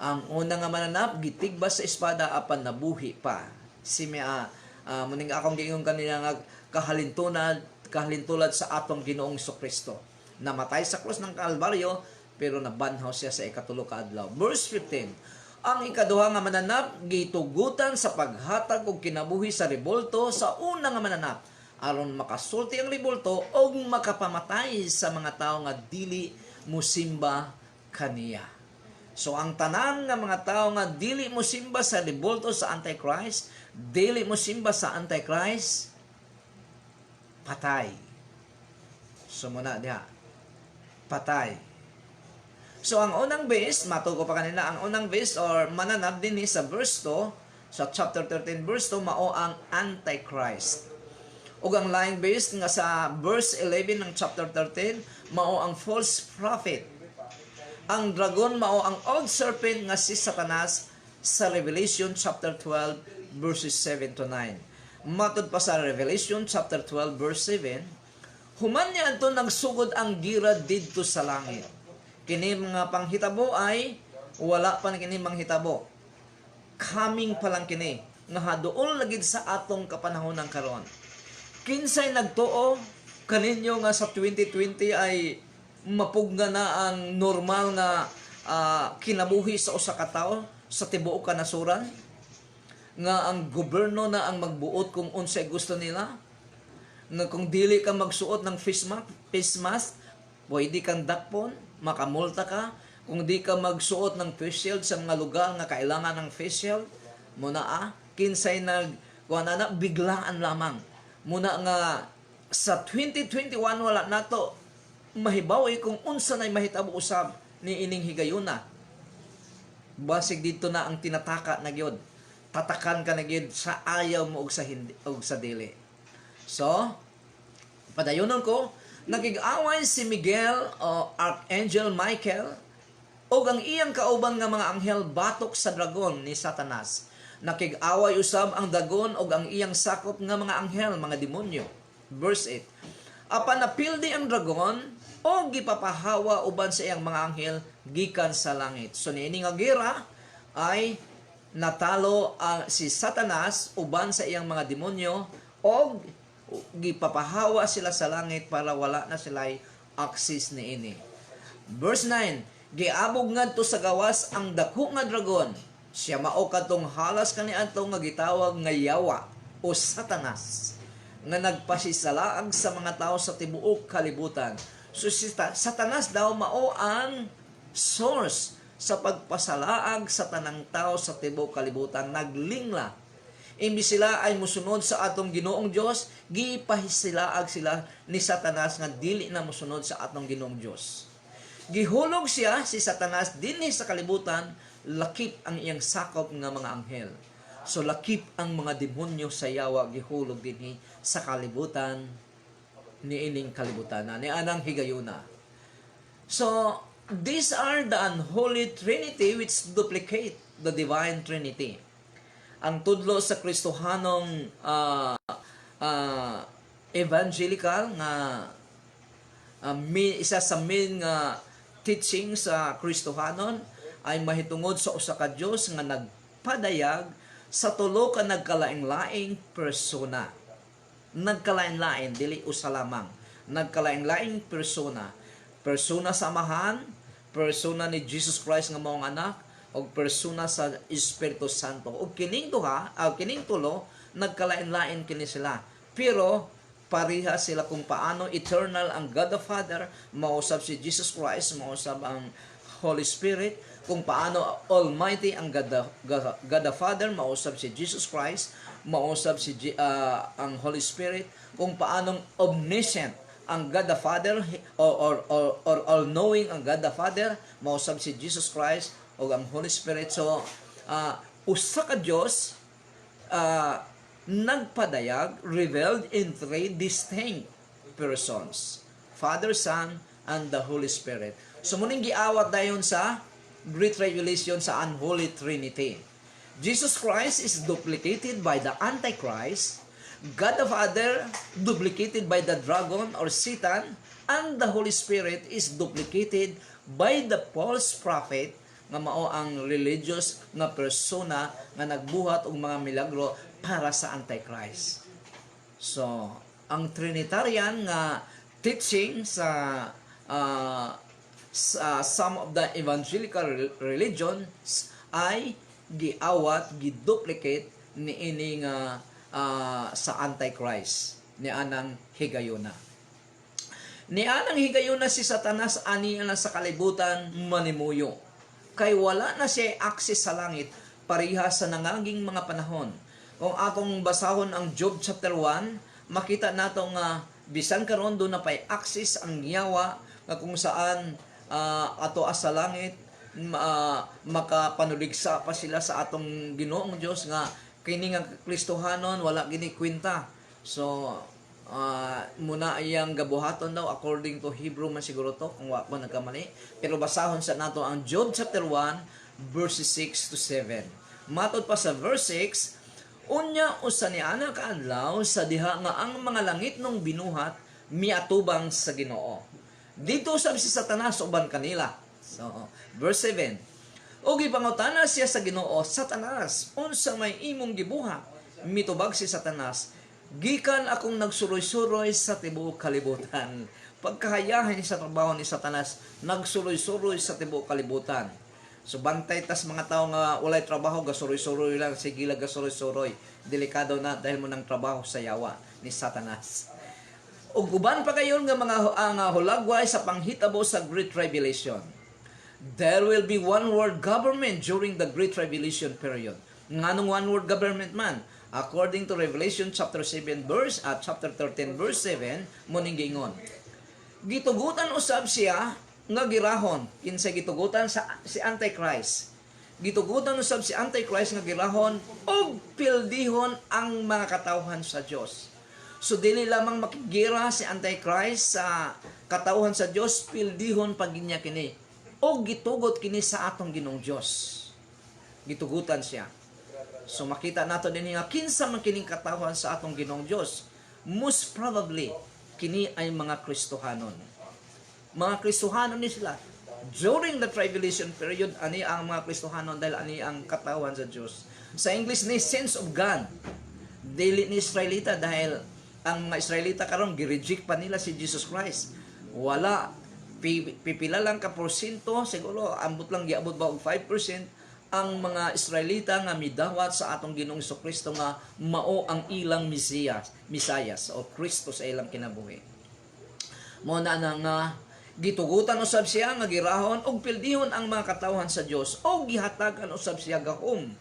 Ang una nga mananap gitigba sa espada apan nabuhi pa. Muning akong giingon kanina nga kahalintulad sa atong Ginoong Jesucristo. Namatay sa krus ng Kalbaryo pero nabanhaw siya sa ikatulo ka adlaw. Verse 15. Ang ikaduha nga mananap gitugutan sa paghatag og kinabuhi sa revolto sa una nga mananap aron makasulti ang revolto o makapamatay sa mga tao nga dili musimba kaniya. So ang tanan nga mga tao nga dili musimba sa revolto sa Antichrist, dili musimba sa Antichrist, patay. So muna diha, patay. So ang unang base, matuko pa kanina, ang unang base or mananap din sa verse 2, sa chapter 13 verse 2, mao ang Antichrist. Ug ang lying base nga sa verse 11 ng chapter 13, mao ang false prophet. Ang dragon mao ang old serpent nga si Satanas sa Revelation chapter 12 verses 7 to 9. Matud pa sa Revelation chapter 12 verse 7, human niya adto nagsugod ang gira didto sa langit. Kini mga panghitabo ay wala pa na kini manghitabo. Coming pa lang kini nga haduol lagid sa atong kapanahon ng karon. Kinsay nagtuo kaninyo nga sa 2020 ay mapugna na ang normal nga kinabuhi sa usa ka tawo sa tibuok kanasuran, nga ang gobyerno na ang magbuot kung unsay gusto nila, nga kung dili ka magsuot ng face mask, pwede kang dakpon, makamulta ka. Kung di ka magsuot ng face shield sa mga lugar nga kailangan ng face shield, muna kinsay biglaan lamang. Muna nga sa 2021 wala nato mahibaw kung unsa nay mahitabo usab ni ining higayuna. Basig dito na ang tinataka na gyud. Tatakan ka na gyud sa ayaw mo og sa hindi og sa dili. So, padayonon ko, nagig-away si Miguel o Archangel Michael o ang iyang kauban nga mga anghel batok sa dragon ni Satanas. Nakig-away usab ang dagon o ang iyang sakop nga mga anghel, mga demonyo. Verse 8. Apan napildi ang dragon o gipapahawa uban sa iyang mga anghel gikan sa langit. So niini nga gera ay natalo si Satanas uban sa iyang mga demonyo o gipapahawa sila sa langit para wala na sila'y access niini. Verse 9. Giabog ngadto sa gawas ang dako nga dragon. Siya mao kadtong halas kaniadto nga gitawag nga yawa o Satanas, nga nagpasisalaag sa mga tao sa tibuok kalibutan. So si Satanas daw mao ang source sa pagpasalaag sa tanang tao sa tibuok kalibutan. Naglingla. Imbis sila ay musunod sa atong Ginoong Dios, gipahisilaag sila ni Satanas nga dili na musunod sa atong Ginoong Dios. Gihulog siya si Satanas dinhi sa kalibutan, lakip ang iyang sakop nga mga anghel. So lakip ang mga demonyo sa yawa gihulog dinhi sa kalibutan ni ining kalibutan ni anang higayuna. So these are the unholy trinity which duplicate the divine trinity. ang tudlo sa Kristohanong evangelical nga isa sa main nga teaching sa Kristohanon ay mahitungod sa usa ka Dios nga nagpadayag sa tulo ka nagkalain-laing persona. Nagkalain-lain, dili usa lamang. Nagkalain-laing persona. Persona sa Amahan, persona ni Jesus Christ nga maong anak, o persona sa Espiritu Santo. O kining duha, kining tulo, nagkalain-lain kini sila. Pero pareha sila kung paano eternal ang God the Father, mausab si Jesus Christ, mausab ang Holy Spirit, kung paano Almighty ang God the Father, mausab si Jesus Christ, mausab si ang Holy Spirit, kung paanong omniscient ang God the Father or all-knowing ang God the Father, mausab si Jesus Christ o ang Holy Spirit. So, usa ka Diyos nagpadayag, revealed in three distinct persons. Father, Son, and the Holy Spirit. So, muning giawat dayon sa Great Revelation sa Unholy Trinity. Jesus Christ is duplicated by the Antichrist, God the Father duplicated by the dragon or Satan, and the Holy Spirit is duplicated by the false prophet nga mao ang religious nga persona nga nagbuhat og mga milagro para sa Antichrist. So, ang Trinitarian nga teaching sa some of the evangelical religions ay giawat, giduplicate ni ini nga sa Antichrist, ni anang higayuna. Ni anang higayuna si Satanas ani na sa kalibutan manimuyo. Kay wala na siya access sa langit pareha sa nangaging mga panahon. Kung atong basahon ang Job chapter 1, makita nato nga bisan karon do na pay access ang yawa nga kung saan ato sa langit makapanuligsa pa sila sa atong Ginoong Dios nga kini nga Kristohanon wala gini kwenta. So muna iyang gabuhaton daw according to Hebrew man siguro to kung wa ko nagkamali, pero basahon sa nato ang Job chapter 1 verses 6 to 7. Matod pa sa verse 6, unya usa ni ana ka adlaw sa diha nga ang mga langit nung binuhat miatubang sa Ginoo. Dito sabi si Satanas uban kanila. So verse 7, o gipangutana siya sa Ginoo, Satanas, unsa may imong gibuhat? Mitubag si Satanas, gikan akong nagsuroy-suroy sa tibuok kalibutan. Pagkahayahan sa trabaho ni Satanas, nagsuroy-suroy sa tibuok kalibutan. So bantay tas mga tao nga walay trabaho, gasuroy-suroy lang, sige lang gasuroy-suroy. Delikado na dahil mo ng trabaho sa yawa ni Satanas. Ug uban pa kayon nga mga hulagway sa panghitabo sa Great Revelation. There will be one world government during the Great Revelation period. Nganong one world government man? According to Revelation chapter 7 verse chapter 13 verse 7, muning giingon. Gitugutan usab siya nga girahon kinsa gitugutan sa si Antichrist. Gitugutan usab si Antichrist nga girahon og pildihon ang mga katawhan sa Dios. So dili lamang makigira si Antichrist sa katawhan sa Dios, pildihon pag ginya kini. O gitugot kini sa atong Ginoong Dios. Gitugutan siya. So makita nato din nga kinsa man kining katawhan sa atong Ginoong Dios. Most probably kini ay mga Kristohanon. Mga Kristohanon ni sila. During the tribulation period, ani ang mga Kristohanon dahil ani ang katawhan sa Dios. Sa English ni sense of God. Dili ni Israelita dahil ang mga Israelita karon gi-reject pa nila si Jesus Christ. Wala pipila lang ka porsyento, siguro ambot lang giabot ba og 5% ang mga Israelita nga midawat sa atong Ginoong Kristo nga mao ang ilang Misayas o Kristo sa ilang kinabuhi. Mo na nga gitugutan usab siya nga girahon og pildihon ang mga katawhan sa Dios o gihatagan usab siya gahom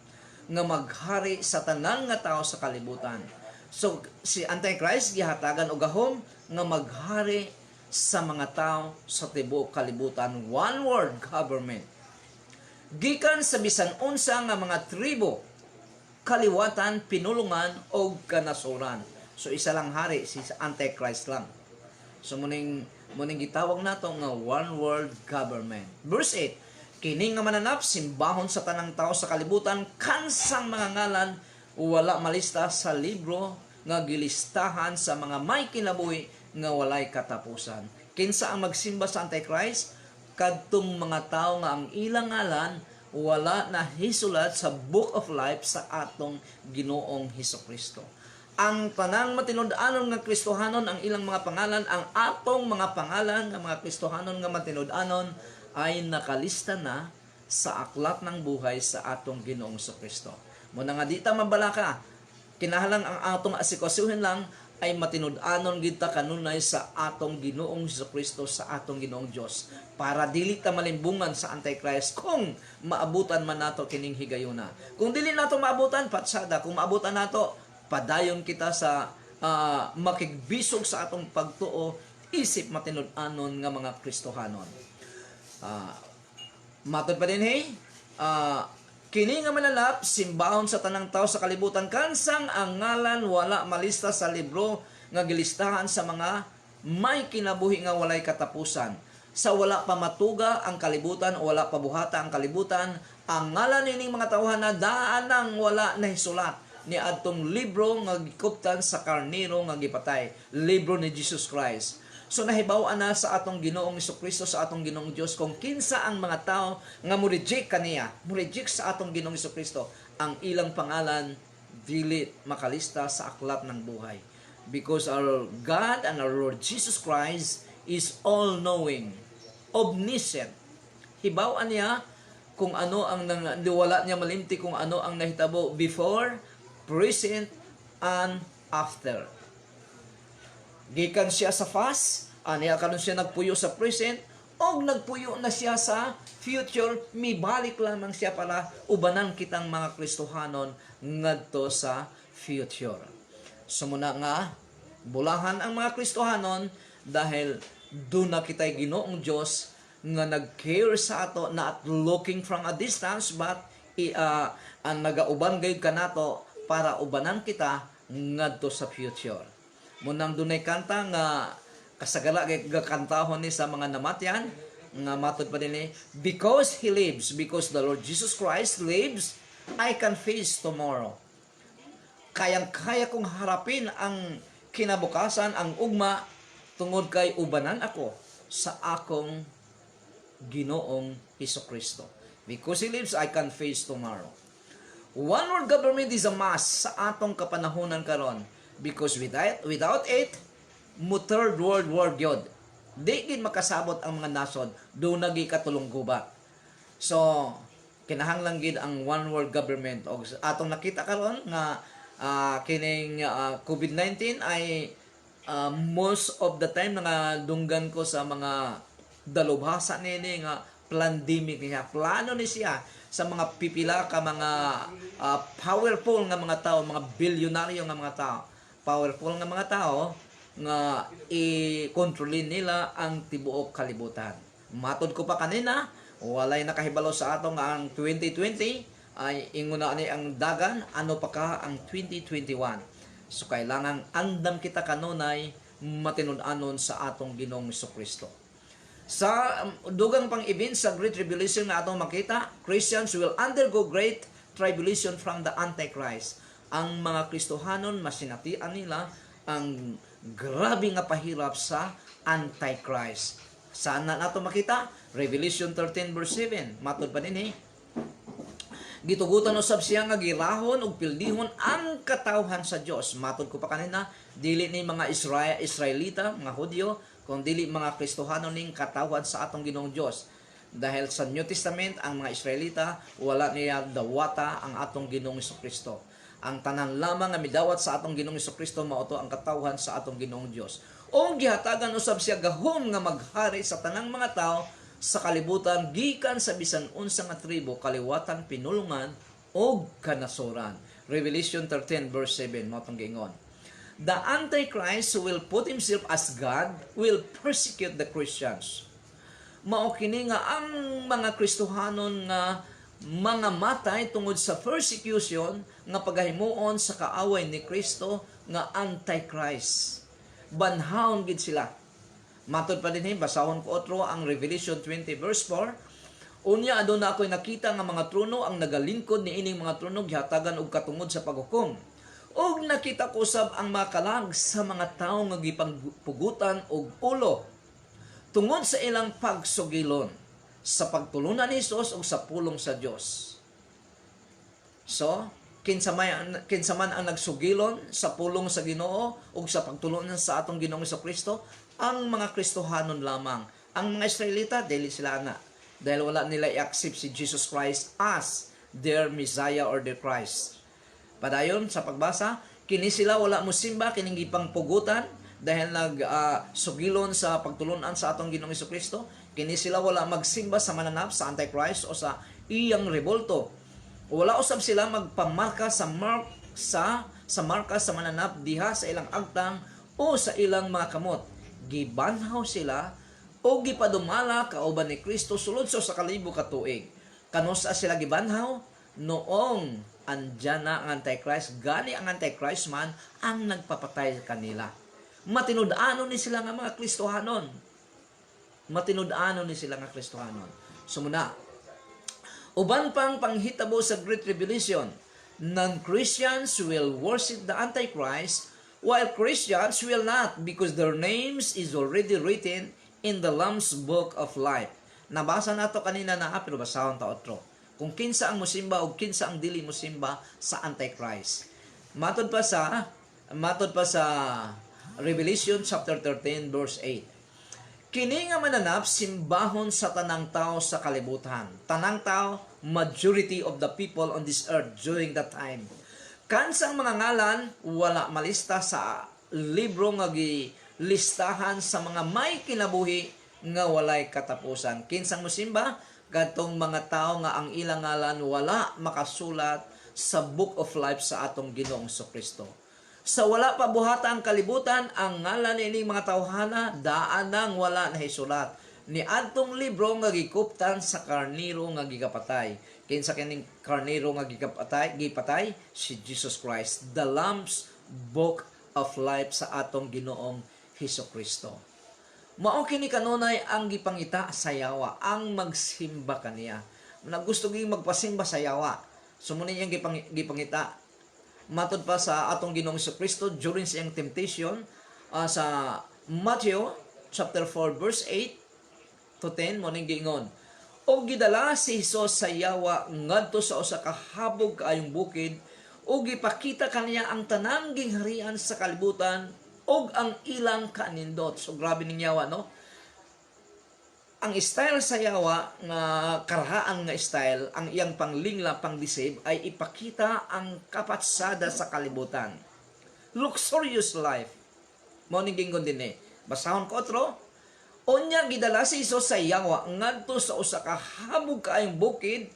nga maghari sa tanan nga tao sa kalibutan. So si Antichrist gihatagan og gahom nga maghari sa mga tao sa tibuok kalibutan, one world government. Gikan sa bisan unsa nga mga tribo, kaliwatan, pinulungan o kanasuran. So isa lang hari si Antichrist lang. So muning gitawag nato nga one world government. Verse 8, Kini nga mananap simbahon sa tanang tao sa kalibutan kansang mga ngalan wala malista sa libro nga gilistahan sa mga may kinabuhi nga walay katapusan. Kinsa ang magsimba sa Antichrist? Kadtong mga tao nga ang ilang ngalan wala na hisulat sa Book of Life sa atong Ginoong Hesukristo. Ang tanang matinud-anon nga Kristohanon ang ilang mga pangalan, ang atong mga pangalan nga mga Kristohanon nga matinud-anon ay nakalista na sa aklat ng buhay sa atong Ginoong Hesukristo. Muna nga di ta mabalaka, kinahanglan ang atong asikasuhin lang ay matinud-anon gid ta kanunay sa atong Ginoong Hesukristo, sa atong Ginoong Dios, para dili ta malimbungan sa Antichrist kung maabutan man nato kining higayuna. Kung dili nato maabutan, patsada. Kung maabutan nato, padayon kita sa makigbisog sa atong pagtuo, isip matinud-anon nga mga Kristohanon. Matod pa din kini nga manalap simbahon sa tanang tao sa kalibutan kansang ang ngalan wala malista sa libro nga gilistahan sa mga may kinabuhi nga walay katapusan. Sa wala pa matuga ang kalibutan, wala pa buhata ang kalibutan, ang ngalan nining mga tawhan na daanang wala nahisulat ni adtong libro nga gikuptan sa karnero nga gipatay, libro ni Jesus Christ. So nahibaw-an na sa atong Ginoong Hesukristo, sa atong Ginoong Dios, kung kinsa ang mga tao nga mo-reject kaniya, mo-reject sa atong Ginoong Hesukristo, ang ilang pangalan dili makalista sa aklat ng buhay. Because our God and our Lord Jesus Christ is all-knowing, omniscient. Hibaw-an niya kung ano ang wala niya malimti kung ano ang nahitabo before, present, and after. Gikan siya sa fast, aniya karon siya nagpuyo sa present, o nagpuyo na siya sa future, mibalik lamang siya para ubanan kitang mga Kristohanon ngadto sa future. Sumuna nga, bulahan ang mga Kristohanon dahil doon na kita'y Ginoong Diyos nga nag-care sa ato, not looking from a distance, but ang nagauban gayud kanato para ubanan kita ngadto sa future. Munang dunay kanta nga kasagala gakantahon ni sa mga namatyan nga matod pa din because He lives, because the Lord Jesus Christ lives, I can face tomorrow. Kayang-kaya kong harapin ang kinabukasan, ang ugma, tungod kay ubanan ako sa akong Ginoong Hesukristo. Because He lives, I can face tomorrow. One world government is a must sa atong kapanahonan karon. Because without it, mo third world war gyud. Di gid makasabot ang mga nasod, do nagi katulong gubat. So, kinahanglan gid ang one world government. O atong nakita karon nga kining COVID-19 ay most of the time nga dunggan ko sa mga dalubhasa nini nga pandemic niya. Plano ni siya sa mga pipila ka mga powerful nga mga tao, mga bilyonaryo nga mga tao. Powerful nga mga tao nga i-kontrolin nila ang tibuok kalibutan. Matod ko pa kanina, walay nakahibalo sa ato nga ang 2020 ay inguna ni ang dagan, ano pa ka ang 2021. So kailangan andam kita kanunay matinud-anon sa atong Ginoong Hesukristo. Sa dugang pang events sa Great Tribulation na atong makita, Christians will undergo great tribulation from the Antichrist. Ang mga Kristohanon masinatian nila ang grabe nga pahirap sa Antichrist. Saan na nato makita? Revelation 13 verse 7. Matod pa din gitugutan usab siya nga girahon ug pildihon ang katawhan sa Dios. Matod ko pa kanina, dili ni mga Israelita, mga Hudyo, kung dili mga Kristohanon ning katawhan sa atong Ginoong Dios. Dahil sa New Testament ang mga Israelita wala niya dawata ang atong Ginoong Hesukristo. Ang tanan lamang nga midawat sa atong Ginoong Hesukristo mao to ang katawhan sa atong Ginoong Dios. O gihatagan usab siya gahom nga maghari sa tanang mga tao sa kalibutan gikan sa bisan unsa nga tribo, kaliwatan, pinulungan o kanasoran. Revelation 13 verse 7 mo tong giingon. The Antichrist who will put himself as God will persecute the Christians. Mao kini nga ang mga Kristohanon nga mga matay tungod sa persecution nga pagahimuon sa kaaway ni Kristo nga Antichrist. Banhaon gid sila. Matod pa din basahon ko otro ang Revelation 20 verse 4. Unya aduna ako'y nakita nga mga trono, ang nagalingkod ni ining mga trono gihatagan og katungod sa paghukom. Og nakita ko sab ang mga kalag sa mga tawo nga gipangpugutan og ulo tungod sa ilang pagsugilon sa pagtulunan ni Hesus ug sa pulong sa Dios. So, kinsa man ang nagsugilon sa pulong sa Ginoo ug sa pagtulunan sa atong Ginoong Kristo, ang mga Kristohanon lamang. Ang mga Israelita dili sila ana, dahil wala nila i-accept si Jesus Christ as their Messiah or their Christ. Padayon sa pagbasa, kini sila wala mosimba kining gipangpugutan dahil sugilon sa pagtulunan sa atong Ginoong Kristo. Kini sila wala magsimba sa mananap sa Antichrist o sa iyang rebolto. Wala usab sila magpamarka sa marka sa mananap diha sa ilang agtang o sa ilang mga kamot. Gibanhaw sila o gipadumala kauban ni Kristo sulod sa kalibo ka tuig. Kanusa sila gibanhaw? Noong andyan na ang Antichrist, gani ang Antichrist man ang nagpapatay kanila. Matinud-anon ni sila nga mga Kristohanon. Matinud-anon ni sila nga Kristohanon. Sumuna, uban pang panghitabo sa Great Tribulation, non-Christians will worship the Antichrist, while Christians will not, because their names is already written in the Lamb's Book of Life. Nabasa nato kanina na pero basahon ta otro. Kung kinsa ang musimba o kinsa ang dili musimba sa Antichrist. Matod pa sa Revelation chapter 13 verse 8. Kini nga mananap simbahon sa tanang tao sa kalibutan. Tanang tao, majority of the people on this earth during that time. Kansang mga ngalan wala malista sa libro nga listahan sa mga may kinabuhi nga walay katapusan. Kinsang musimba? Katong mga tao nga ang ilang ngalan wala makasulat sa Book of Life sa atong Ginoong Kristo. Sa wala pa buhata ang kalibutan, ang ngalan ni mga tawhana daan nang wala na hisulat. Ni adtong libro nga gikuptan sa karniro nga gigapatay. Kinsa kining karniro nga gipatay? Si Jesus Christ, the Lamb's Book of Life sa atong Ginoong Kristo. Mao kini kanunay ang gipangita sa yawa, ang magsimba kaniya. Nagusto gyud magpasimba sa yawa. Sumuni iyang gipangita. Matod pa sa atong Ginoong Kristo during sa iyang temptation sa Matthew chapter 4 verse 8 to 10 mo ning giingon. Og gidala si Hesus sa yawa ngadto sa usa ka habog kaayong bukid ug gipakita kaniya ang tanang gingharian sa kalibutan og ang ilang kanindot. So grabe ning yawa, no? Ang style sa yawa nga karahaan nga style, ang iyang panglingla, pang-deceive ay ipakita ang kapatsada sa kalibutan. Luxurious life. Mo ning gingon din Basahon ko otro. Unya gidala si Hesus sa yawa ngadto sa usa ka habog kaayong bukid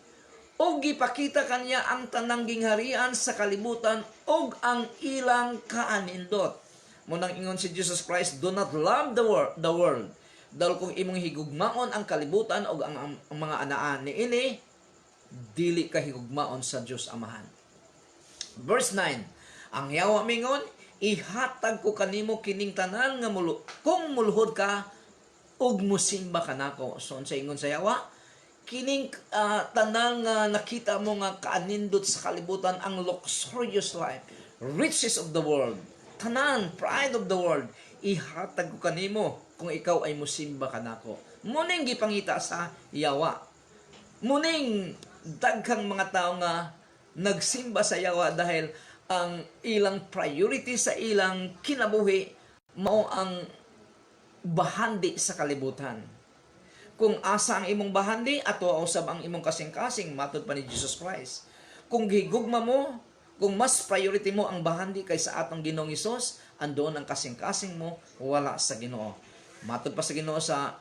og gipakita kaniya ang tanang gingharian sa kalibutan og ang ilang kaanindot. Munang ingon si Jesus Christ, do not love the world. Dahil kung imong higugmaon ang kalibutan o ang mga anaan ni ini, dili ka higugmaon sa Diyos Amahan. Verse 9, ang yawa mingon, ihatag ko kanimo kining tanan nga kung mulhod ka, ug musimba ka nako. So, sa ingon sa yawa, kining tanan nga nakita mo nga kaanindot sa kalibutan, ang luxurious life, riches of the world, tanan, pride of the world, ihatag ko kanimo kung ikaw ay musimba ka nako. Muning gipangita sa yawa. Muning daghang mga tao nga nagsimba sa yawa dahil ang ilang priority sa ilang kinabuhi mao ang bahandi sa kalibutan. Kung asa ang imong bahandi, ato usab ang imong kasing-kasing, matod pa ni Jesus Christ. Kung gihigugma mo, kung mas priority mo ang bahandi kaysa atong Ginoong Hesus, andoon ang kasing-kasing mo, wala sa Ginoo. Matod pa sa Ginoo sa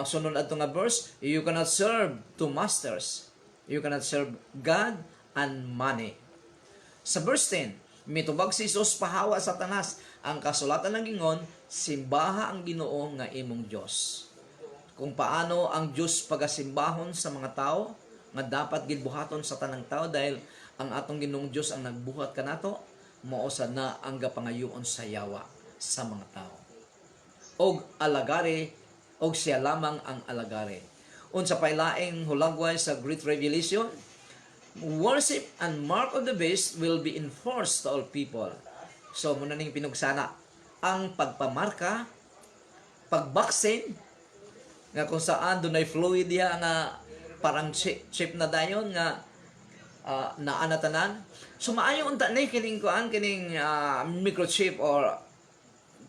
sunod adto nga verse, you cannot serve two masters. You cannot serve God and money. Sa verse 10, mitubag si Hesus pahawa sa tanas. Ang kasulatan ng gingon, simbaha ang Ginoo nga imong Dios. Kung paano ang Dios pagasimbahon sa mga tao, nga dapat gidbuhaton sa tanang tao dahil ang atong Ginoong Dios ang nagbuhat kanato, mao sad na ang gapangayoon sa yawa sa mga tao. Og alagare, og siya lamang ang alagare. unsa pay laing hulagway sa Great Revelation, worship and mark of the beast will be enforced to all people. So muna ning pinugsana ang pagpamarka, pagbaksin, nga kung saan dunay fluid diha nga parang chip na dayon nga naanatanan. So maayo unta ni kining kuan kining microchip or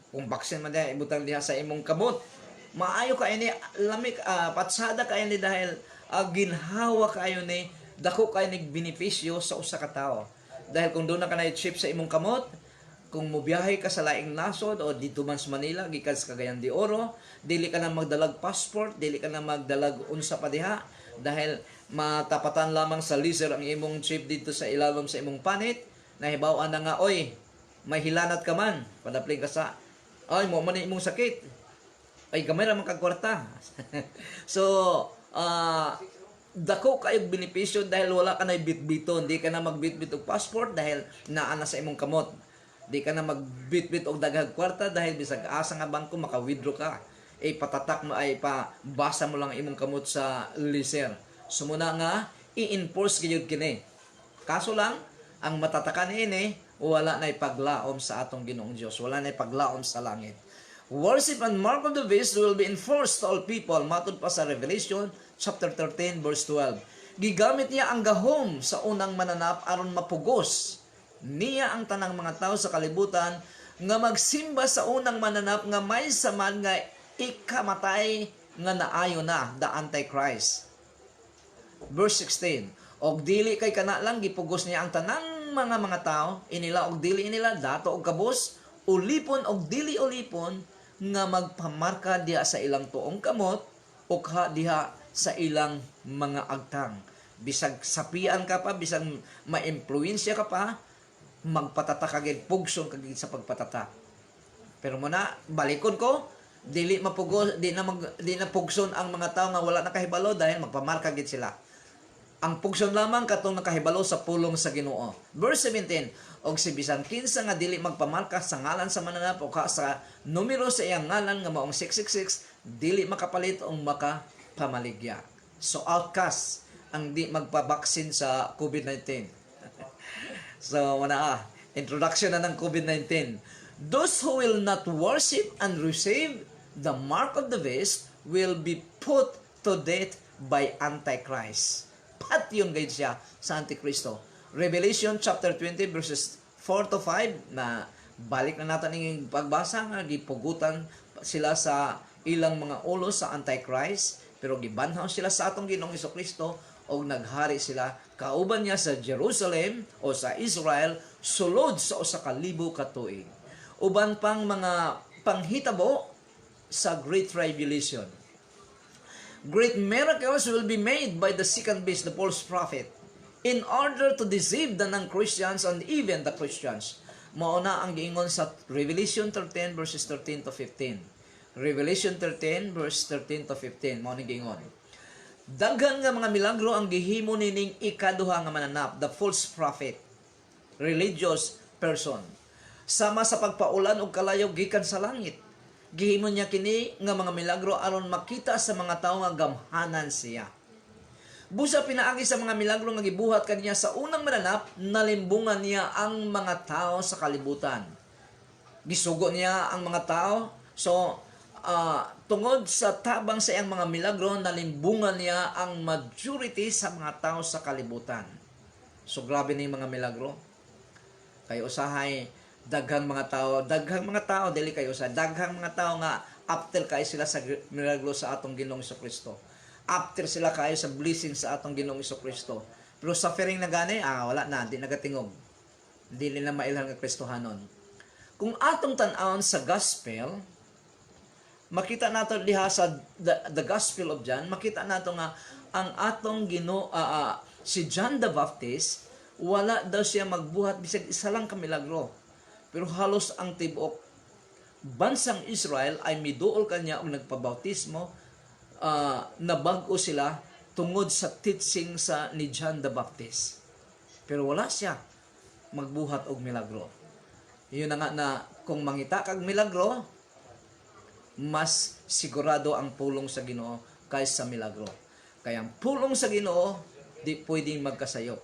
kung baksin man diha ibutang diha sa imong kamot. Maayo ka ini lamig patsada ka ini dahil ginhawa kayo ni dako kayo nig benepisyo sa usa ka tawo. Dahil kung doon na ka na chip sa imong kamot, kung mobiyahe ka sa laing nasod o dito man sa Manila gikan sa Cagayan de Oro, dili ka na magdalag passport, dili ka na magdalag unsa pa diha dahil matapatan lamang sa laser ang imong chip dito sa ilalom sa imong panit. Nahibaw-an na nga, oy, may hilanat ka man, padapling ka sa ay mo man imong sakit. Ay gamay ra man kag kwarta. So, dako kayo benepisyo dahil wala ka na bitbiton, di ka na magbitbit og passport dahil naa na sa imong kamot. Di ka na magbitbit og daghang kwarta dahil bisag asa nga bangko maka-withdraw ka. Ay patatak mo ay basa mo lang imong kamot sa laser. So muna nga i-enforce gyud kini. Kaso lang ang matatakan ini wala na ipaglaom sa atong Ginoong Dios. Wala na ipaglaom sa langit. Worship and mark of the beast will be enforced to all people. Matod pa sa Revelation chapter 13 verse 12. Gigamit niya ang gahom sa unang mananap aron mapugos niya ang tanang mga tao sa kalibutan nga magsimba sa unang mananap nga may saman nga ikamatay nga naayo na, the Antichrist. Verse 16. Og dili kay kana lang gipugos niya ang tanang mga tao, inila og dili inila dato og kabus, ulipon og dili ulipon nga magpamarka diha sa ilang tuong kamot o diha sa ilang mga agtang. Bisag sapian ka pa, bisag ma-impluwensya ka pa, magpatatak agad, pugson kagid sa pagpatatak. Pero muna, balikon ko, dili mapugos, di na pugson ang mga tao nga wala nakahibalo dahil magpamarka gid sila. Ang pugson lamang katong nakahibalo sa pulong sa Ginoo. Verse 17, og si bisan kinsa nga dili magpamarka sa ngalan sa mananap o sa numero sa iyang ngalan nga maong 666, dili makapalit o makapamaligya. So outcast ang di magpabaksin sa COVID-19. So, introduction na ng COVID-19. Those who will not worship and receive the mark of the beast will be put to death by Antichrist. Pat yun guys siya sa Antikristo. Revelation chapter 20 verses 4 to 5 na balik na natin yung pagbasa nga gipugutan sila sa ilang mga ulo sa Antichrist pero gibanhaw sila sa atong Ginoong Hesukristo o naghari sila kauban niya sa Jerusalem o sa Israel sulod sa 1,000 ka tuig. Uban pang mga panghitabo sa Great Revelation. Great miracles will be made by the second beast, the false prophet, in order to deceive the non-Christians and even the Christians. Mauna ang giingon sa Revelation 13 verses 13 to 15. Revelation 13 verse 13 to 15. Mauna giingon. Daghan nga mga milagro ang gihimo nining ikaduha nga mananap, the false prophet, religious person. Sama sa pagpaulan og kalayo gikan sa langit. Gihimo niya kini nga mga milagro aron makita sa mga tawo nga gamhanan siya. Busa pinaagi sa mga milagro nga gibuhat kaniya sa unang mananap, nalimbungan niya ang mga tao sa kalibutan. Gisugo niya ang mga tao. So, tungod sa tabang sa iyang mga milagro, nalimbungan niya ang majority sa mga tao sa kalibutan. So, grabe na yung mga milagro. Kayo usahay, daghang mga tao, dili kayo usahay, daghang mga tao nga, after kayo sila sa milagro sa atong Ginoong Hesukristo. After sila kayo sa blessing sa atong Ginoong Hesukristo. Pero suffering na gani, wala na, di nagatingog. Di nila mailhan ng Kristohanon. Kung atong tan-awon sa gospel, makita nato diha sa the Gospel of John, makita nato nga ang atong si John the Baptist, wala daw siya magbuhat bisag isa lang ka milagro. Pero halos ang tibuok bansang Israel ay miduol kanya og nagpabautismo, nabago sila tungod sa teaching ni John the Baptist. Pero wala siya magbuhat og milagro. Yun na nga na kung mangita kag milagro, mas sigurado ang pulong sa Ginoo kaysa milagro. Kaya ang pulong sa Ginoo di pwedeng magkasayo.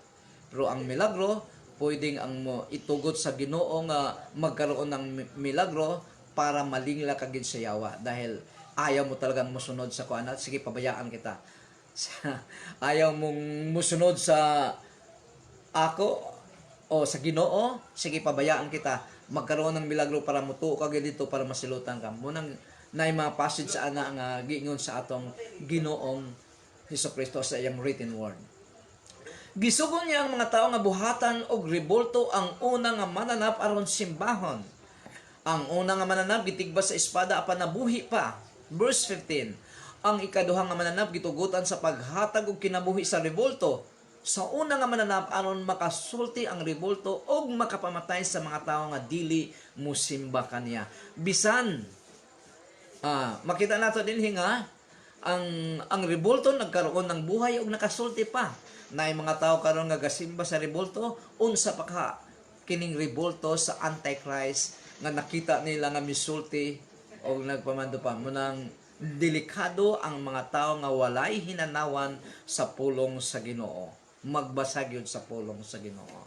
Pero ang milagro pwedeng ang mo itugot sa Ginoo nga magkaroon ng milagro para malingla ka gid sa yawa dahil ayaw mo talagang musunod sa kuan. Sige, pabayaan kita. Ayaw mong musunod sa ako o sa Ginoo, sige, pabayaan kita. Magkaroon ng milagro para mutuo ka dito para masilutan ka. Munang na mga passage sa ana nga giingon sa atong Ginoong Hesukristo sa iyang written word. Gisugon niya ang mga tao nga buhatan og rebolto ang una nga mananap aron simbahon. Ang una nga mananap gitigba sa espada apan nabuhi pa. Verse 15. Ang ikaduha nga mananap gitugutan sa paghatag og kinabuhi sa rebolto. Sa una nga mananap aron makasulti ang rebolto og makapamatay sa mga tao nga dili musimba kaniya. Bisan makita nato din nga ang rebolto nagkaroon ng buhay ug nakasulti pa. Naay mga tao karon nga gasimba sa rebolto, unsa pa ka kining rebolto sa Antichrist nga nakita nila nga misulti og nagpamando pa. Munang delikado ang mga tao nga walay hinanawan sa pulong sa Ginoo. Magbasag yun sa pulong sa Ginoo.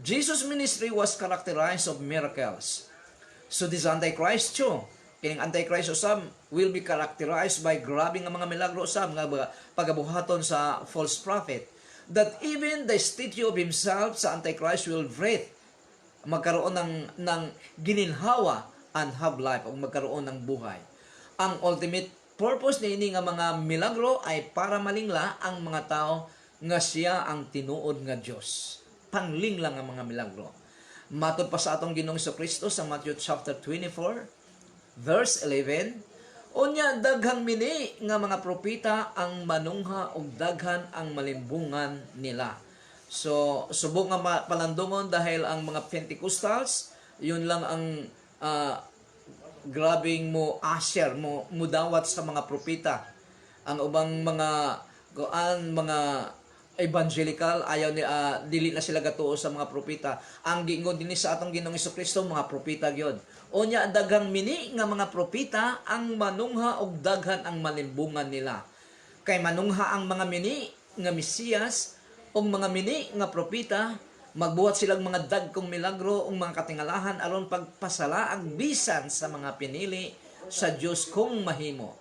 Jesus' ministry was characterized of miracles. So this Antichrist too, kining Antichrist usab will be characterized by grabe nga mga milagro usab nga pagabuhaton sa false prophet, that even the statue of himself sa Antichrist will breathe, magkaroon ng gininhawa and have life, o magkaroon ng buhay. Ang ultimate purpose niini nga mga milagro ay para malingla ang mga tao nga siya ang tinuod nga Dios. Panglingla nga mga milagro. Matod pa sa atong Ginoong Kristo sa Matthew chapter 24 verse 11, unya daghang mini nga mga propeta ang manungha ug daghan ang malimbungan nila. So subok nga palandungon dahil ang mga Pentecostals yun lang ang grabing mo asher mo mudawat sa mga propeta. Ang ubang mga evangelical ayaw ni dili na sila gatuo sa mga propeta. Ang giingon dinhi sa atong Ginoong Kristo mga propeta gyud. Unya daghang mini nga mga propeta ang manungha og daghan ang malimbungan nila. Kay manungha ang mga mini nga Mesiyas og mga mini nga propeta, magbuhat silang mga dagkong milagro ug mga katingalahan aron pagpasalaag bisan sa mga pinili sa Dios kung mahimo.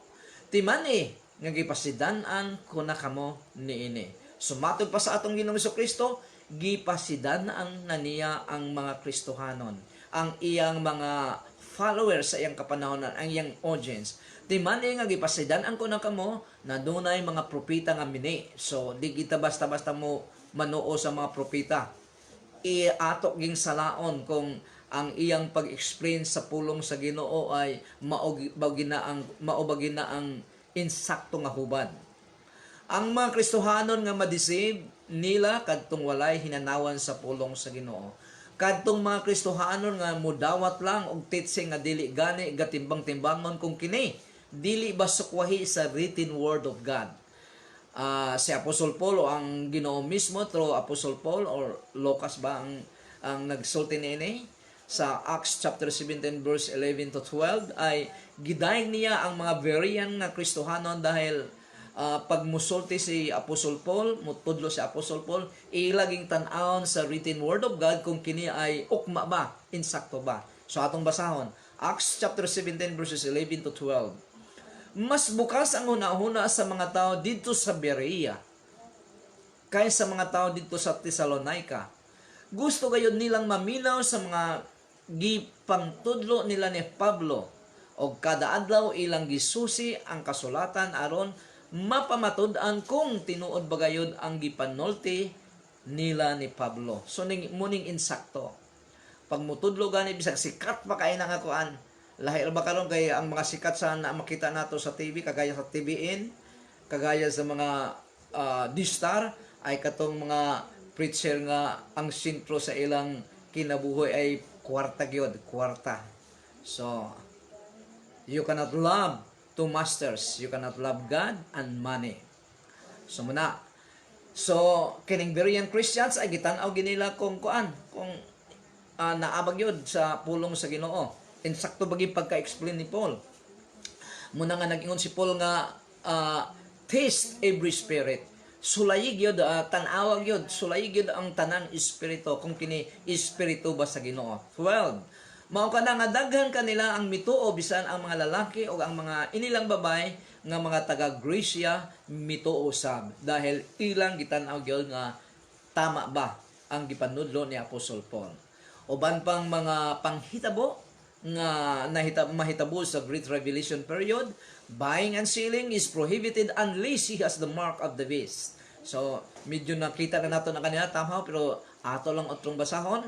Timani nga gipasidan-an kuna kamo niini. Sumatod pa sa atong Ginoong Kristo, gipasidan-an na niya ang mga Kristohanon, ang iyang mga followers sa iyang kapanahonan, ang iyang audience. Timani nga gipasidan-an kuna kamo na dunay mga propeta nga mini. So di kita basta-basta mo manuo sa mga propeta. Iatok ging salaon kung ang iyang pag-explain sa pulong sa Ginoo ay maubagina ang insakto nga hubad. Ang mga Kristohanon nga madeceive nila kadtong walay hinanawan sa pulong sa Ginoo. Kadtong mga Kristohanon nga mudawat lang og teaching nga dili gani gatimbang-timbangon kung kini dili ba sukwahi sa written word of God. Si Apostle Paul o ang Ginoo mismo through Apostle Paul or Lucas ba ang nagsulti niini sa Acts chapter 17 verse 11 to 12 ay gidayeg niya ang mga Berean nga Kristohanon dahil pag musulti si Apostle Paul, mutudlo si Apostle Paul, ilaging tan-awon sa written word of God kung kini ay ukma ba, insakto ba. So atong basahon, Acts chapter 17 verses 11 to 12. Mas bukas ang hunahuna sa mga tao dito sa Berea kaysa mga tao dito sa Thessalonica. Gusto gayud nilang maminaw sa mga gipangtudlo nila ni Pablo o kada adlaw ilang gisusi ang kasulatan aron mapamatud-an kung tinuod ba gayud ang gipanulti nila ni Pablo. So muning insakto. Pag mutudlo gani bisag sikat pa kay nang akuan. Lahi ba karon kay ang mga sikat sa na makita nato sa TV kagaya sa TVN, kagaya sa mga D-Star ay katong mga preacher nga ang sintro sa ilang kinabuhi ay kwarta gyud, kwarta. So you cannot love two masters. You cannot love God and money. So muna. So kining Berean Christians ay gitan-aw ginila kung naabag yun sa pulong sa Ginoo. Insakto bagi pagka-explain ni Paul. Muna nga nag-ingon si Paul nga Taste every spirit. Sulayig yun, tanawag yun, sulayig yun ang tanang espiritu, kung kini espiritu ba sa Ginoo. 12. Mao ka na nga daghan kanila ang mituo bisan ang mga lalaki o ang mga inilang babay nga mga taga Grecia mituo sab, dahil ilang gitanaw gyud nga tama ba ang gipanudlo ni Apostol Paul. Uban pang mga panghitabo nga mahitabo sa Great Revelation period, buying and selling is prohibited unless he has the mark of the beast. So, medyo nakita na nato na kanina, tama, pero ato lang otrong basahon.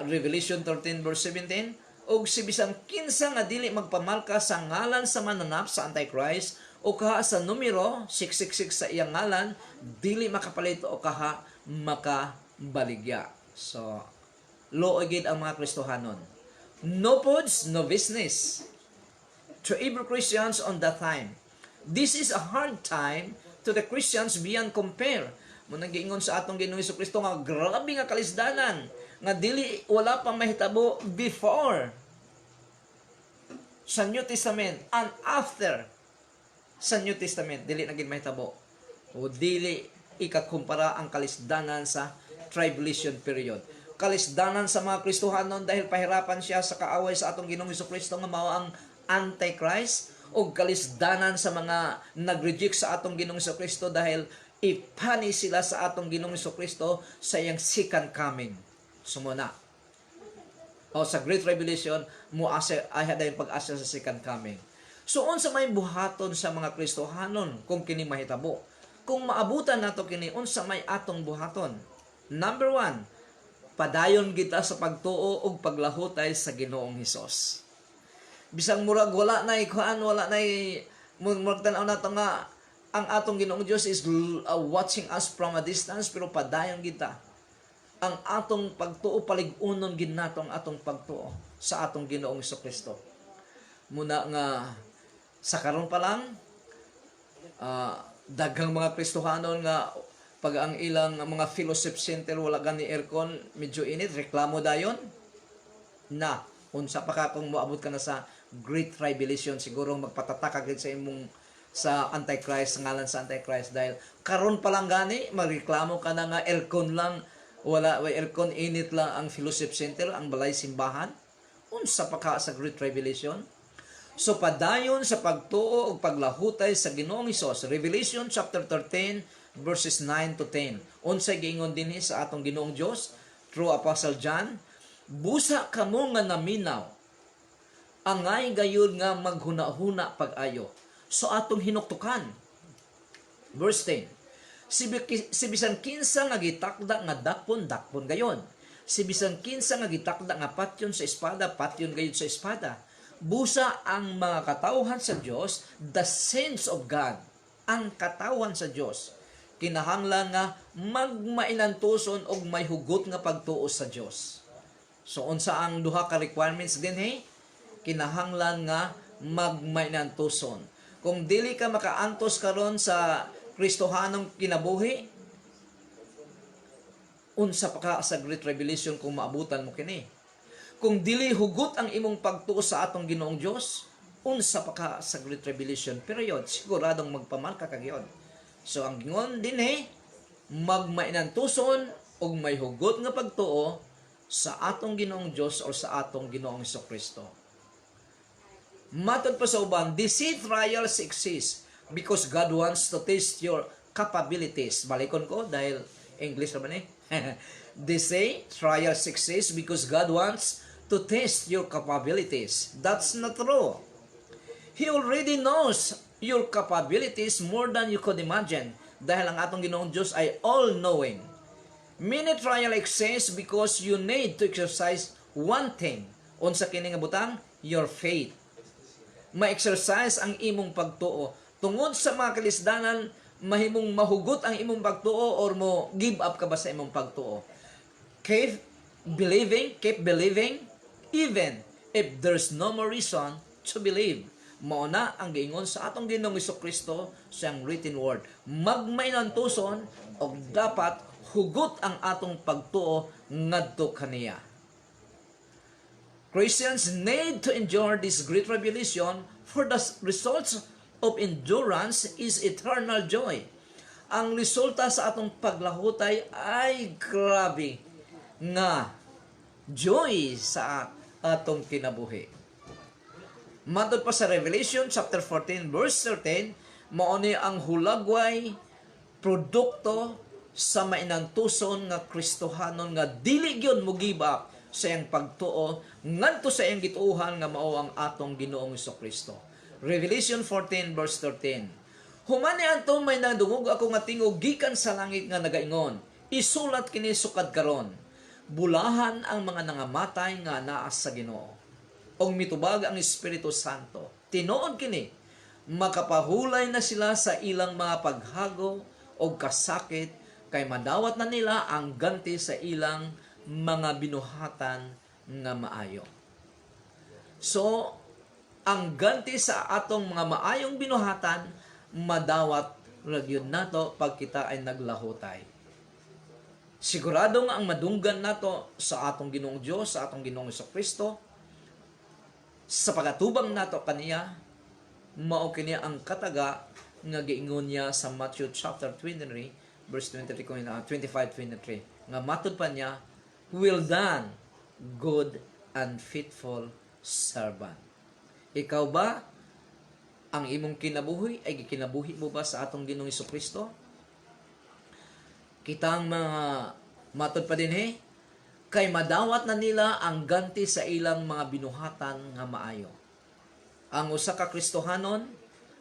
Revelation 13 verse 17, og si bisan kinsa nga dili magpamarka sa ngalan sa mananap sa Antichrist o kaha sa numero 666 sa iyang ngalan, dili makapalit o kaha makabaligya. So, loogid ang mga Kristohanon. No pods, no business. To every Christians on that time. This is a hard time to the Christians beyond compare. Munang giingon sa atong Ginoong Hesukristo nga grabe nga kalisdanan nga dili wala pa mahitabo before sa New Testament and after sa New Testament dili na gid mahitabo. O dili ikakumpara ang kalisdanan sa tribulation period. Kalisdanan sa mga Kristohanon dahil pahirapan siya sa kaaway sa atong Ginoong Hesukristo nga mao ang Antichrist, o kalisdanan sa mga nag-reject sa atong Ginoong Hesukristo dahil ipani sila sa atong Ginoong Hesukristo sa iyang second coming. Sumuna. O sa Great Revelation, ay haday pag-asa sa second coming. So, unsa may buhaton sa mga Kristohanon kung kini mahitabo? Kung maabutan nato kini, unsa may atong buhaton? Number 1, padayon kita sa pagtuo ug paglahutay sa Ginoong Hesus. Bisang murag wala na wala na murag tan-aw nato nga ang atong Ginoong Dios is watching us from a distance, pero padayon kita ang atong pagtuo, palig-unon gid nato ang atong pagtuo sa atong Ginoong Hesukristo. Muna nga sa karon pa lang daghang mga Kristohanon nga pag ang ilang mga fellowship center wala gani aircon, medyo init, reklamo dayon na unsa pa ka kung moabot ka na sa Great Tribulation, siguro magpatataka gid sa imong sa Antichrist, ngalan sa Antichrist, dahil karon pa lang gani magreklamo ka na nga aircon lang, wala aircon, init lang ang fellowship center, ang balay simbahan. Unsa pa ka sa Great Tribulation? So padayon sa pagtuo ug paglahutay sa Ginoong Hesus. Revelation chapter 13 verses 9 to 10. Unsay giingon dinhi sa atong Ginoong Dios through Apostle John? Busa kamo nga naminaw, angay gayud nga maghuna-huna pag-ayo. So atong hinuktukan. Verse 10. Si bisan kinsa nga gitakda nga dakpon gayon. Si bisan kinsa nga gitakda nga patyon sa espada, patyon gayon sa espada. Busa ang mga katawhan sa Dios, the saints of God, ang katawhan sa Dios, kinahanglan nga magmainantuson og may hugot nga pagtuo sa Dios. So unsa ang duha ka requirements dinhi? Kinahanglan nga magmainantuson. Kung dili ka makaantos karon sa Kristohanong kinabuhi, unsa pa ka sa Great Revelation kung maabutan mo kini? Kung dili hugot ang imong pagtuo sa atong Ginoong Dios, unsa pa ka sa Great Revelation period? Siguradong magpamarka ka gyud. So ang gingon dinhi, magmainantuson og may hugot nga pagtuo sa atong Ginoong Dios o sa atong Ginoong Hesukristo. Matod pa sa uban, these trials exist because God wants to test your capabilities. Balikon ko dahil English naman eh. They say trials exist because God wants to test your capabilities. That's not true. He already knows your capabilities more than you could imagine. Dahil ang atong Ginoong Diyos ay all-knowing. Many trials exist because you need to exercise one thing. Unsa kini nga butang? Your faith. Ma-exercise ang imong pagtuo. Tungod sa mga kalisdanan, mahimong mahugot ang imong pagtuo or mo give up ka ba sa imong pagtuo. Keep believing, even if there's no more reason to believe. Mauna ang giingon sa atong Ginoong Hesukristo sa written word. Magmainantuson o dapat hugot ang atong pagtuo ngadto kaniya. Christians need to endure this great tribulation for the results of endurance is eternal joy. Ang resulta sa atong paglahutay ay grabe nga joy sa atong kinabuhi. Matod pa sa Revelation chapter 14 verse 13, mao ni ang hulagway produkto sa mainantuson nga Kristohanon nga dili gyud mogiba sa iyang pagtuo ngadto sa iyang gituohan nga mao ang atong Ginoong Hesukristo. Revelation 14 verse 13. Humani anto may nadungog ako nga tingog gikan sa langit nga nagaingon, isulat kini sukad karon, bulahan ang mga nangamatay nga naa sa Ginoo. Og mitubag ang Espiritu Santo. Tinuod kini, makapahulay na sila sa ilang mga paghago o kasakit, kay madawat na nila ang ganti sa ilang mga binuhatan nga maayo. So, ang ganti sa atong mga maayong binuhatan, madawat ragyod nato pag kita ay naglahutay. Sigurado nga ang madunggan nato sa atong Ginoong Dios, sa atong Ginoong Hesukristo, sa pagatubang nato kaniya, mao kini ang kataga nga giingon niya sa Matthew chapter 23 verse 25-23 nga matud pa niya, well done, good and faithful servant. Ikaw ba ang imong kinabuhi ay gikinabuhi mo ba sa atong Ginoong Hesukristo? Kitang mga matud pa din kay madawat na nila ang ganti sa ilang mga binuhatan nga maayo. Ang usa ka Kristohanon,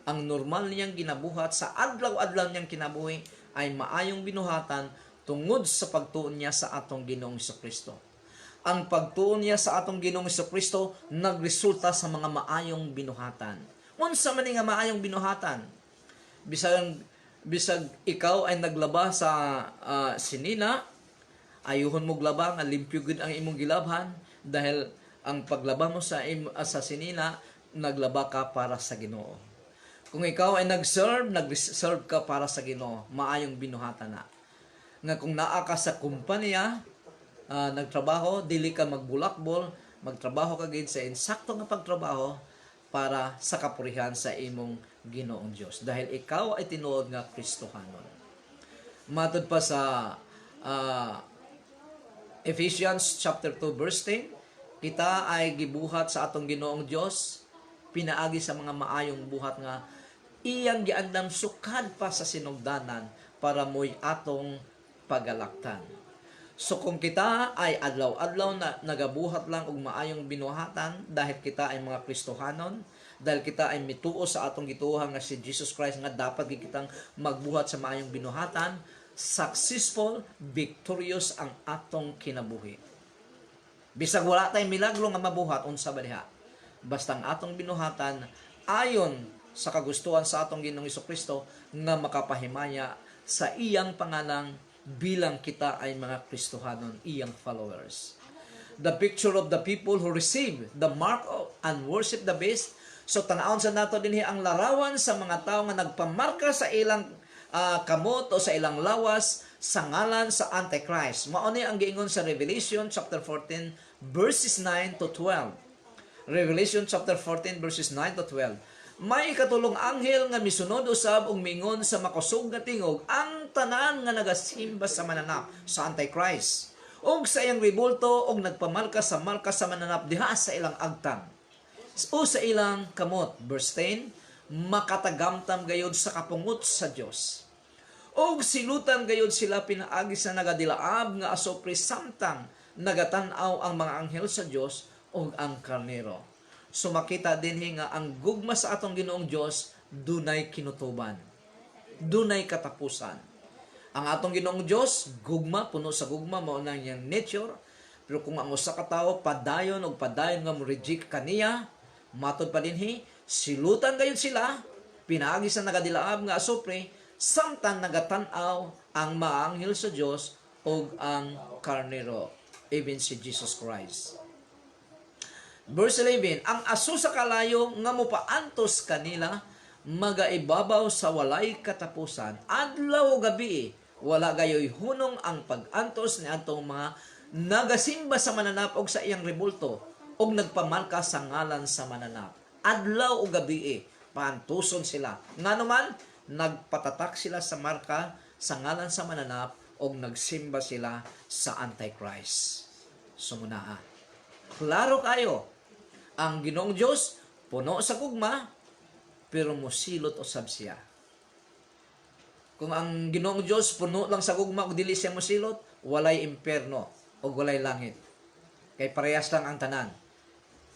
ang normal niyang ginabuhat sa adlaw-adlaw niyang kinabuhi ay maayong binuhatan tungod sa pagtuon niya sa atong Ginoong Hesukristo. Ang pagtuon niya sa atong Ginoong Hesukristo nagresulta sa mga maayong binuhatan. Unsa man nga maayong binuhatan? Bisag ikaw ay naglaba sa sinina, ayuhon mo glaba nga limpyo gud ang imong gilabhan dahil ang paglaba mo sa sinina, naglaba ka para sa Ginoo. Kung ikaw ay nag-serve ka para sa Ginoo, maayong binuhatan na. Nga kung naa ka sa kumpanya, nagtrabaho, dili ka magbulakbol, magtrabaho ka gid sa insakto nga pagtrabaho para sa kapurihan sa imong Ginoong Dios. Dahil ikaw ay tinuod nga Kristohanon. Matod pa sa Ephesians chapter 2 verse 10, kita ay gibuhat sa atong Ginoong Dios, pinaagi sa mga maayong buhat nga iyang giandam sukad pa sa sinugdanan para mo'y atong pagalaktan. So kung kita ay adlaw-adlaw na nagabuhat lang og maayong binuhatan dahil kita ay mga Kristohanon, dahil kita ay mituo sa atong gituohan nga si Jesus Christ nga dapat kitang magbuhat sa maayong binuhatan, successful, victorious ang atong kinabuhi. Bisag wala tayong milagro nga mabuhat, unsa ba diha? Basta ang atong binuhatan ayon sa kagustuhan sa atong Ginoong Hesukristo nga makapahimaya sa iyang pangalang bilang kita ay mga Kristohanon, iyang followers. The picture of the people who receive the mark of and worship the beast. So tanawon sa nato dinhi ang larawan sa mga tawo nga nagpamarka sa ilang kamot o sa ilang lawas sa ngalan sa Antichrist. Mao ni ang giingon sa Revelation chapter 14 verses 9 to 12. Revelation chapter 14 verses 9 to 12. May katulong anghel nga misunod usab og mingon sa makusog nga tingog ang tanan nga nagasimba sa mananap sa Antichrist og sa iyang ribulto og nagpamarka sa marka sa mananap diha sa ilang agtang o sa ilang kamot. Verse 10, makatagamtam gayod sa kapungot sa Dios og silutan gayod sila pinaagi sa nagadilaab nga asopre samtang nagatan-aw ang mga anghel sa Dios og ang karnero. So makita din nga ang gugma sa atong Ginoong Dios dunay kinutuban, dunay katapusan. Ang atong Ginoong Dios gugma, puno sa gugma, mao na niyang nature. Pero kung ang usa ka tawo padayon nga mo reject kaniya, matod pa dinhi, silutan gayud sila pinaagi sa nagadilaab nga asopre samtang nagatan-aw ang mga anghel sa Dios og ang karnero, even si Jesus Christ. Verse 11, ang aso sa kalayo nga mopaantos kanila magaibabaw sa walay katapusan, adlaw o gabi wala gayoy hunong ang pag-antos ni atong mga nagasimba sa mananap og sa iyang rebulto og nagpamarka sa ngalan sa mananap. Adlaw o gabi pantuson sila. Nga naman, nagpatatak sila sa marka sa ngalan sa mananap o nagsimba sila sa Antichrist. Sumunaa. Klaro kayo, ang Ginoong Diyos, puno sa gugma, pero musilot usab siya. Kung ang Ginoong Diyos puno lang sa gugma ug dili siya musilot, walay imperno o walay langit. Kay parehas lang ang tanan.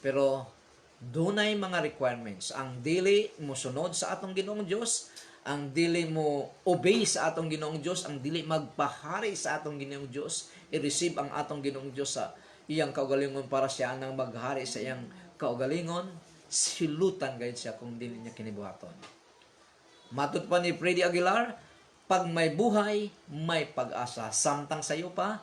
Pero dunay mga requirements. Ang dili mo sunod sa atong Ginoong Diyos, ang dili mo obey sa atong Ginoong Diyos, ang dili magpahari sa atong Ginoong Diyos, i-receive ang atong Ginoong Diyos sa iyang kaugalingon para siya nang maghari sa iyang kaugalingon, silutan gayud siya kung dili niya kinibuhaton. Matud pa ni Freddy Aguilar, pag may buhay, may pag-asa. Samtang sayo pa,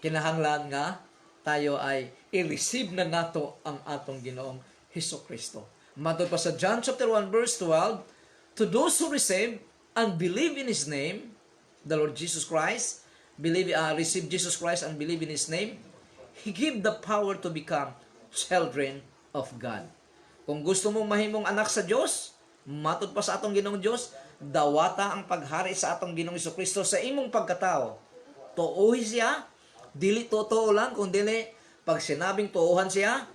kinahanglan nga tayo ay i-receive na nato ang atong Ginoong Hesukristo. Matud pa sa John chapter 1 verse 12, to those who receive and believe in His name, the Lord Jesus Christ, receive Jesus Christ and believe in His name, He give the power to become children of God. Kung gusto mong mahimong anak sa Diyos, matud pa sa atong Ginoong Diyos, dawata ang paghari sa atong Ginoong Hesukristo sa imong pagkatao. Tuoy siya, dili totoo lang, kung dili, pag sinabing tuohan siya,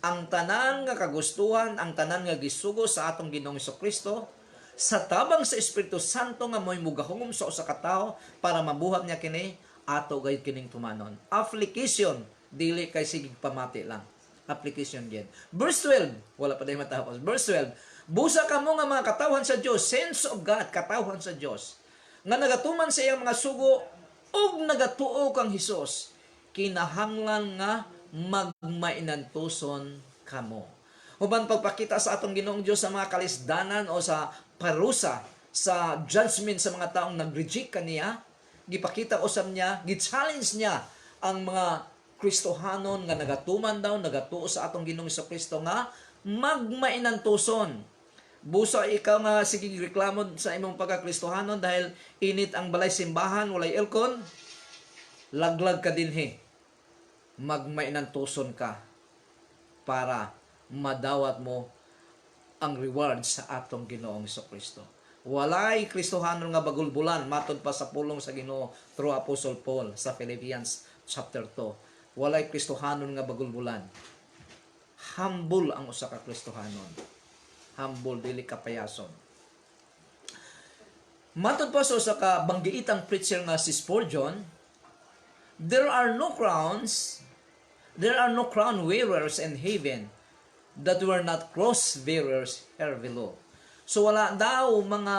ang tanan nga kagustuhan, ang tanan nga gisugo sa atong Ginoong Hesukristo, sa tabang sa Espiritu Santo nga mo'y mugahungom sa usa ka tawo para mabuhat niya kini, ato gayud kining tumanon. Application, dili kay sigig pamati lang. Application yan. Verse 12, wala pa dahi matapos. Verse 12, busa ka mo nga mga katawhan sa Diyos, sense of God, katawhan sa Diyos, nga nagatuman sa iyang mga sugo, o nagatuo kang Hesus, kinahanglan nga magmainantuson kamo. Huban pagpakita sa atong Ginoong Diyos sa mga kalisdanan o sa parusa, sa judgment sa mga taong nag-reject kaniya, gipakita usab niya, gi-challenge niya ang mga Kristohanon nga nagatuman daw, nagatuo sa atong Ginoong Hesukristo nga magmainantuson. Busa ikaw nga sige reklamo sa imong pagka-Kristohanon dahil init ang balay simbahan, walay aircon, laglag ka dinhi. Magmainantuson ka para madawat mo ang reward sa atong Ginoong Hesukristo. Walay Kristohanon nga bagulbulan, matud pa sa pulong sa Ginoo through Apostle Paul sa Philippians chapter 2. Walay Kristohanon nga bagulbulan. Humble ang usa ka Kristohanon. Humble, dili kapayason. Matud pa sa usa ka banggiitang preacher nga si Spurgeon, there are no crown wearers in heaven that were not cross bearers here below. So wala daw mga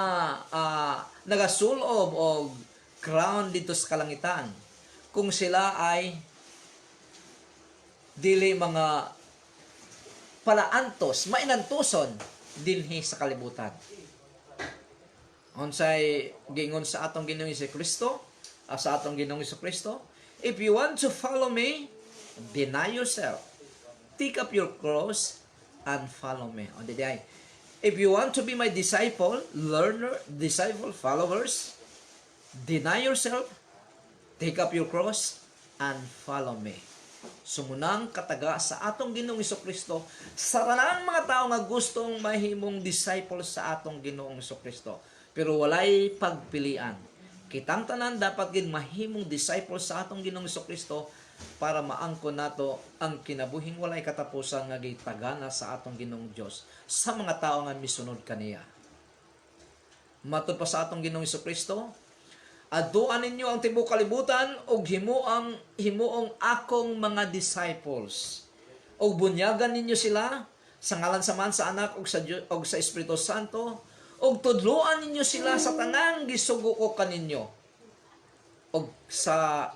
nagasulob o crown dito sa kalangitan kung sila ay dili mga palaantos, mainantuson dinhi sa kalibutan. Unsay gingon sa atong Ginoong Hesukristo, sa atong Ginoong Hesukristo, if you want to follow me, deny yourself. Take up your cross and follow me. On the day, if you want to be my disciple, learner, disciple, followers, deny yourself, take up your cross, and follow me. Sumunang kataga sa atong Ginoong Hesukristo sa tanang mga tao nga gustong mahimong disciple sa atong Ginoong Hesukristo. Pero walay pagpilian. Kitang tanan dapat gid mahimong disciple sa atong Ginoong Hesukristo para maangkon nato ang kinabuhing walay katapusan nga gitagana sa atong Ginoong Dios sa mga tao nga misunod kaniya. Matud pa sa atong Ginoong Hesukristo, aduan ninyo ang tibuok kalibutan ug himuong akong mga disciples. Ug bunyagan ninyo sila sa ngalan sa Man, sa Anak ug sa Espiritu Santo, ug tudloan ninyo sila sa tanang gisugo ko kaninyo. Ug sa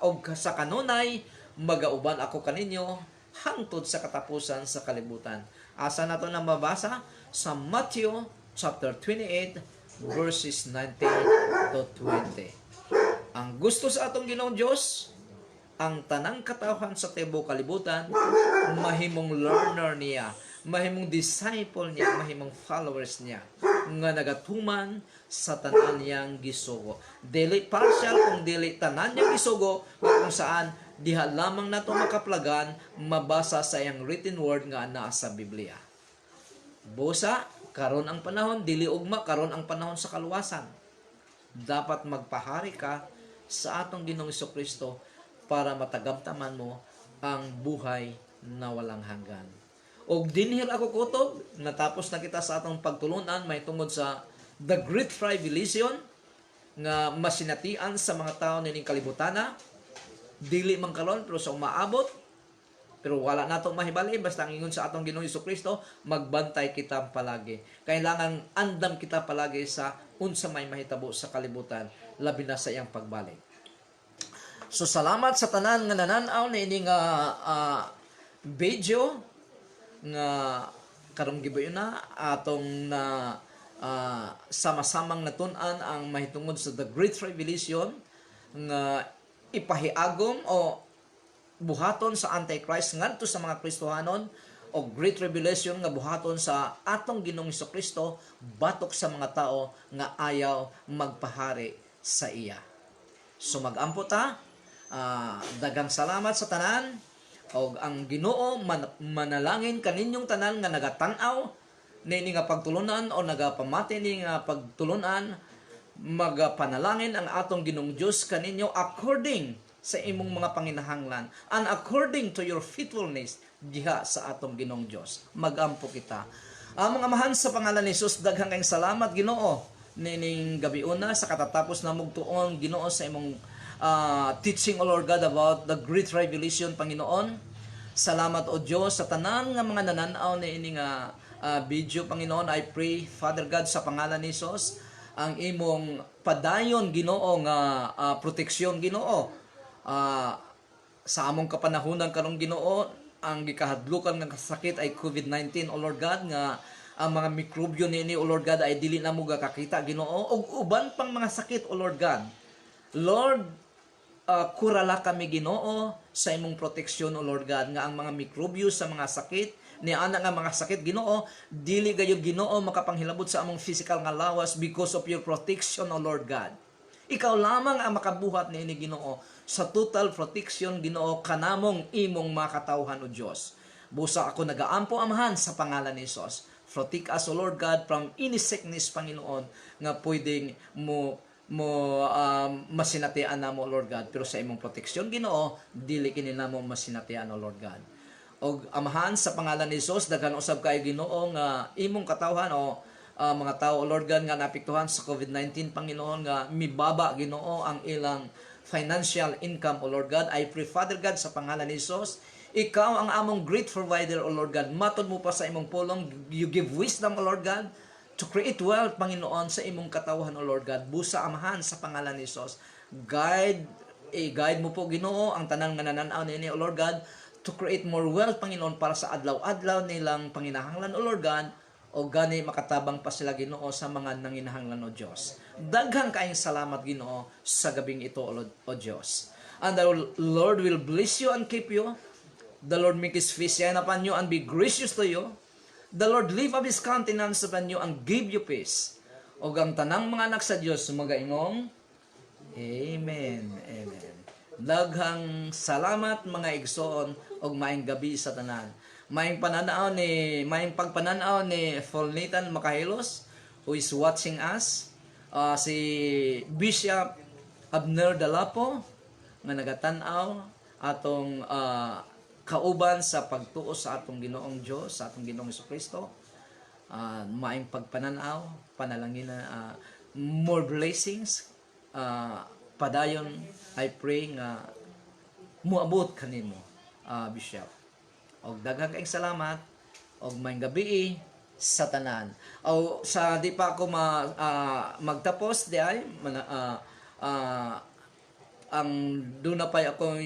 kanunay magauban ako kaninyo hangtod sa katapusan sa kalibutan. Asa nato na mabasa sa Matthew chapter 28 verses 19 to 20. Ang gusto sa atong Ginoong Diyos, ang tanang katawhan sa tibuok kalibutan, mahimong learner niya, mahimong disciple niya, mahimong followers niya, nga nagatuman sa tanan niyang gisugo. Dili partial, kung dili tanan niyang gisugo, kung saan diha lamang nato makaplagan, mabasa sa iyang written word nga naa sa Biblia. Busa, karon ang panahon, dili ugma, karon ang panahon sa kaluwasan. Dapat magpahari ka sa atong Ginoong Kristo para matagamtaman mo ang buhay na walang hanggan. Og dinhir ako kutob, natapos na kita sa atong pagtulunan may tungod sa the Great Tribulation nga masinatian sa mga tao nining kalibutana. Dili man karon pero sa umaabot, pero wala nato mahibali basta ang ingon sa atong Ginoong Kristo, magbantay kita palagi. Kailangan andam kita palagi sa unsa may mahitabo sa kalibutan, labi na sa iyang pagbalik. So salamat sa tanan nga nananaw ni ini nga video nga karong gibayon na atong na sama-samang natun-an ang mahitungod sa the Great Tribulation nga ipahiagom o buhaton sa Antichrist ngadto sa mga Kristohanon, o Great Tribulation nga buhaton sa atong Ginoong Kristo batok sa mga tao nga ayaw magpahari sa iya. So magampo ta, dagang salamat sa tanan, o ang Ginoo manalangin kaninyong tanan nga nagatanaw nini nga pagtulunan o nagapamati ni nga pagtulunan, magapanalangin ang atong Ginoong Dios kaninyo according sa imong mga panginahanglan and according to your faithfulness diha sa atong Ginoong Dios. Magampo kita. Mga mahan sa pangalan ni Jesus, daghang kayong salamat Ginoo nining gabi una sa katatapos na mugtuon Ginoo sa imong teaching, O Lord God, about the Great Revelation, Panginoon. Salamat, O Dios, sa tanan nga mga nananaw ni ini nga video, Panginoon. I pray, Father God, sa pangalan ni Jesus, ang imong padayon Ginoo nga proteksyon Ginoo sa among kapanahunan karong Ginoo. Ang gikahadlukan nga sakit ay COVID-19, O Lord God, nga ang mga mikrobyo niini, O Lord God, ay dili na mo gakakita Ginoo, ug uban pang mga sakit, O Lord God. Lord, kurala kami Ginoo sa imong proteksyon, O Lord God, nga ang mga mikrobyo sa mga sakit ni ana nga mga sakit Ginoo, dili gayud Ginoo makapanghilabot sa among physical nga lawas because of your protection, O Lord God. Ikaw lamang ang makabuhat niini Ginoo sa total protection Ginoo kanamong imong makatawhan, O Dios. Busa ako nagaampo amahan sa pangalan ni Jesus. Protect us, O Lord God, from any sickness, Panginoon, nga pwedeng masinatian na mo, Lord God. Pero sa imong proteksyon Ginoo, dili kini namo masinatian, O Lord God. O amahan sa pangalan ni Jesus, daghan usab kay Ginoo nga imong katawhan o mga tao, Lord God, nga naapektuhan sa COVID-19, Panginoon, nga mibaba Ginoo ang ilang financial income, O Lord God. I pray, Father God, sa pangalan ni Jesus, ikaw ang among great provider, O Lord God. Matod mo pa sa imong pulong, you give wisdom, O Lord God, to create wealth, Panginoon, sa imong katawhan, O Lord God. Busa amahan sa pangalan ni Jesus. Guide mo po Ginoo ang tanan nga nananaw niini, O Lord God, to create more wealth, Panginoon, para sa adlaw-adlaw nilang panginahanglan, O Lord God, o gani makatabang pa sila Ginoo sa mga nanginahanglan, O Dios. Daghang kaayong salamat Ginoo sa gabing ito, O Dios. And the Lord will bless you and keep you. The Lord make His face shine upon you and be gracious to you. The Lord lift up His countenance upon you and give you peace. O ang tanang mga anak sa Dios magaingong Amen. Amen. Daghang salamat mga igsoon og maayong gabi sa tanan. Maayong pagpananaw ni Folnitan Makahilos, who is watching us. Si Bishop Abner Dalapo nga nagatanaw atong kauban sa pagtuo sa atong Ginoong Dios, sa atong Ginoong Kristo. Maayong pagpananaw, panalangin na more blessings. Padayon, I pray nga muabot kanimo, Bishop. Og daghang kaayong salamat og maayong gabi sa tanan. O sa di pa ako magtapos di ay ang doon na pa ako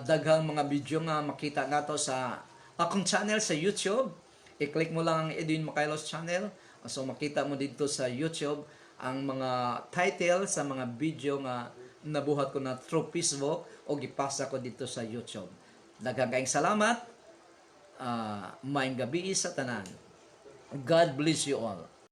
daghang mga video nga makita nato sa akong channel sa YouTube. I-click mo lang ang Edwin Makailos channel. So makita mo dito sa YouTube ang mga title sa mga video nga nabuhat ko na through Facebook o gipasa ko dito sa YouTube. Daghang kaayong salamat. Maayong gabi sa tanan. God bless you all.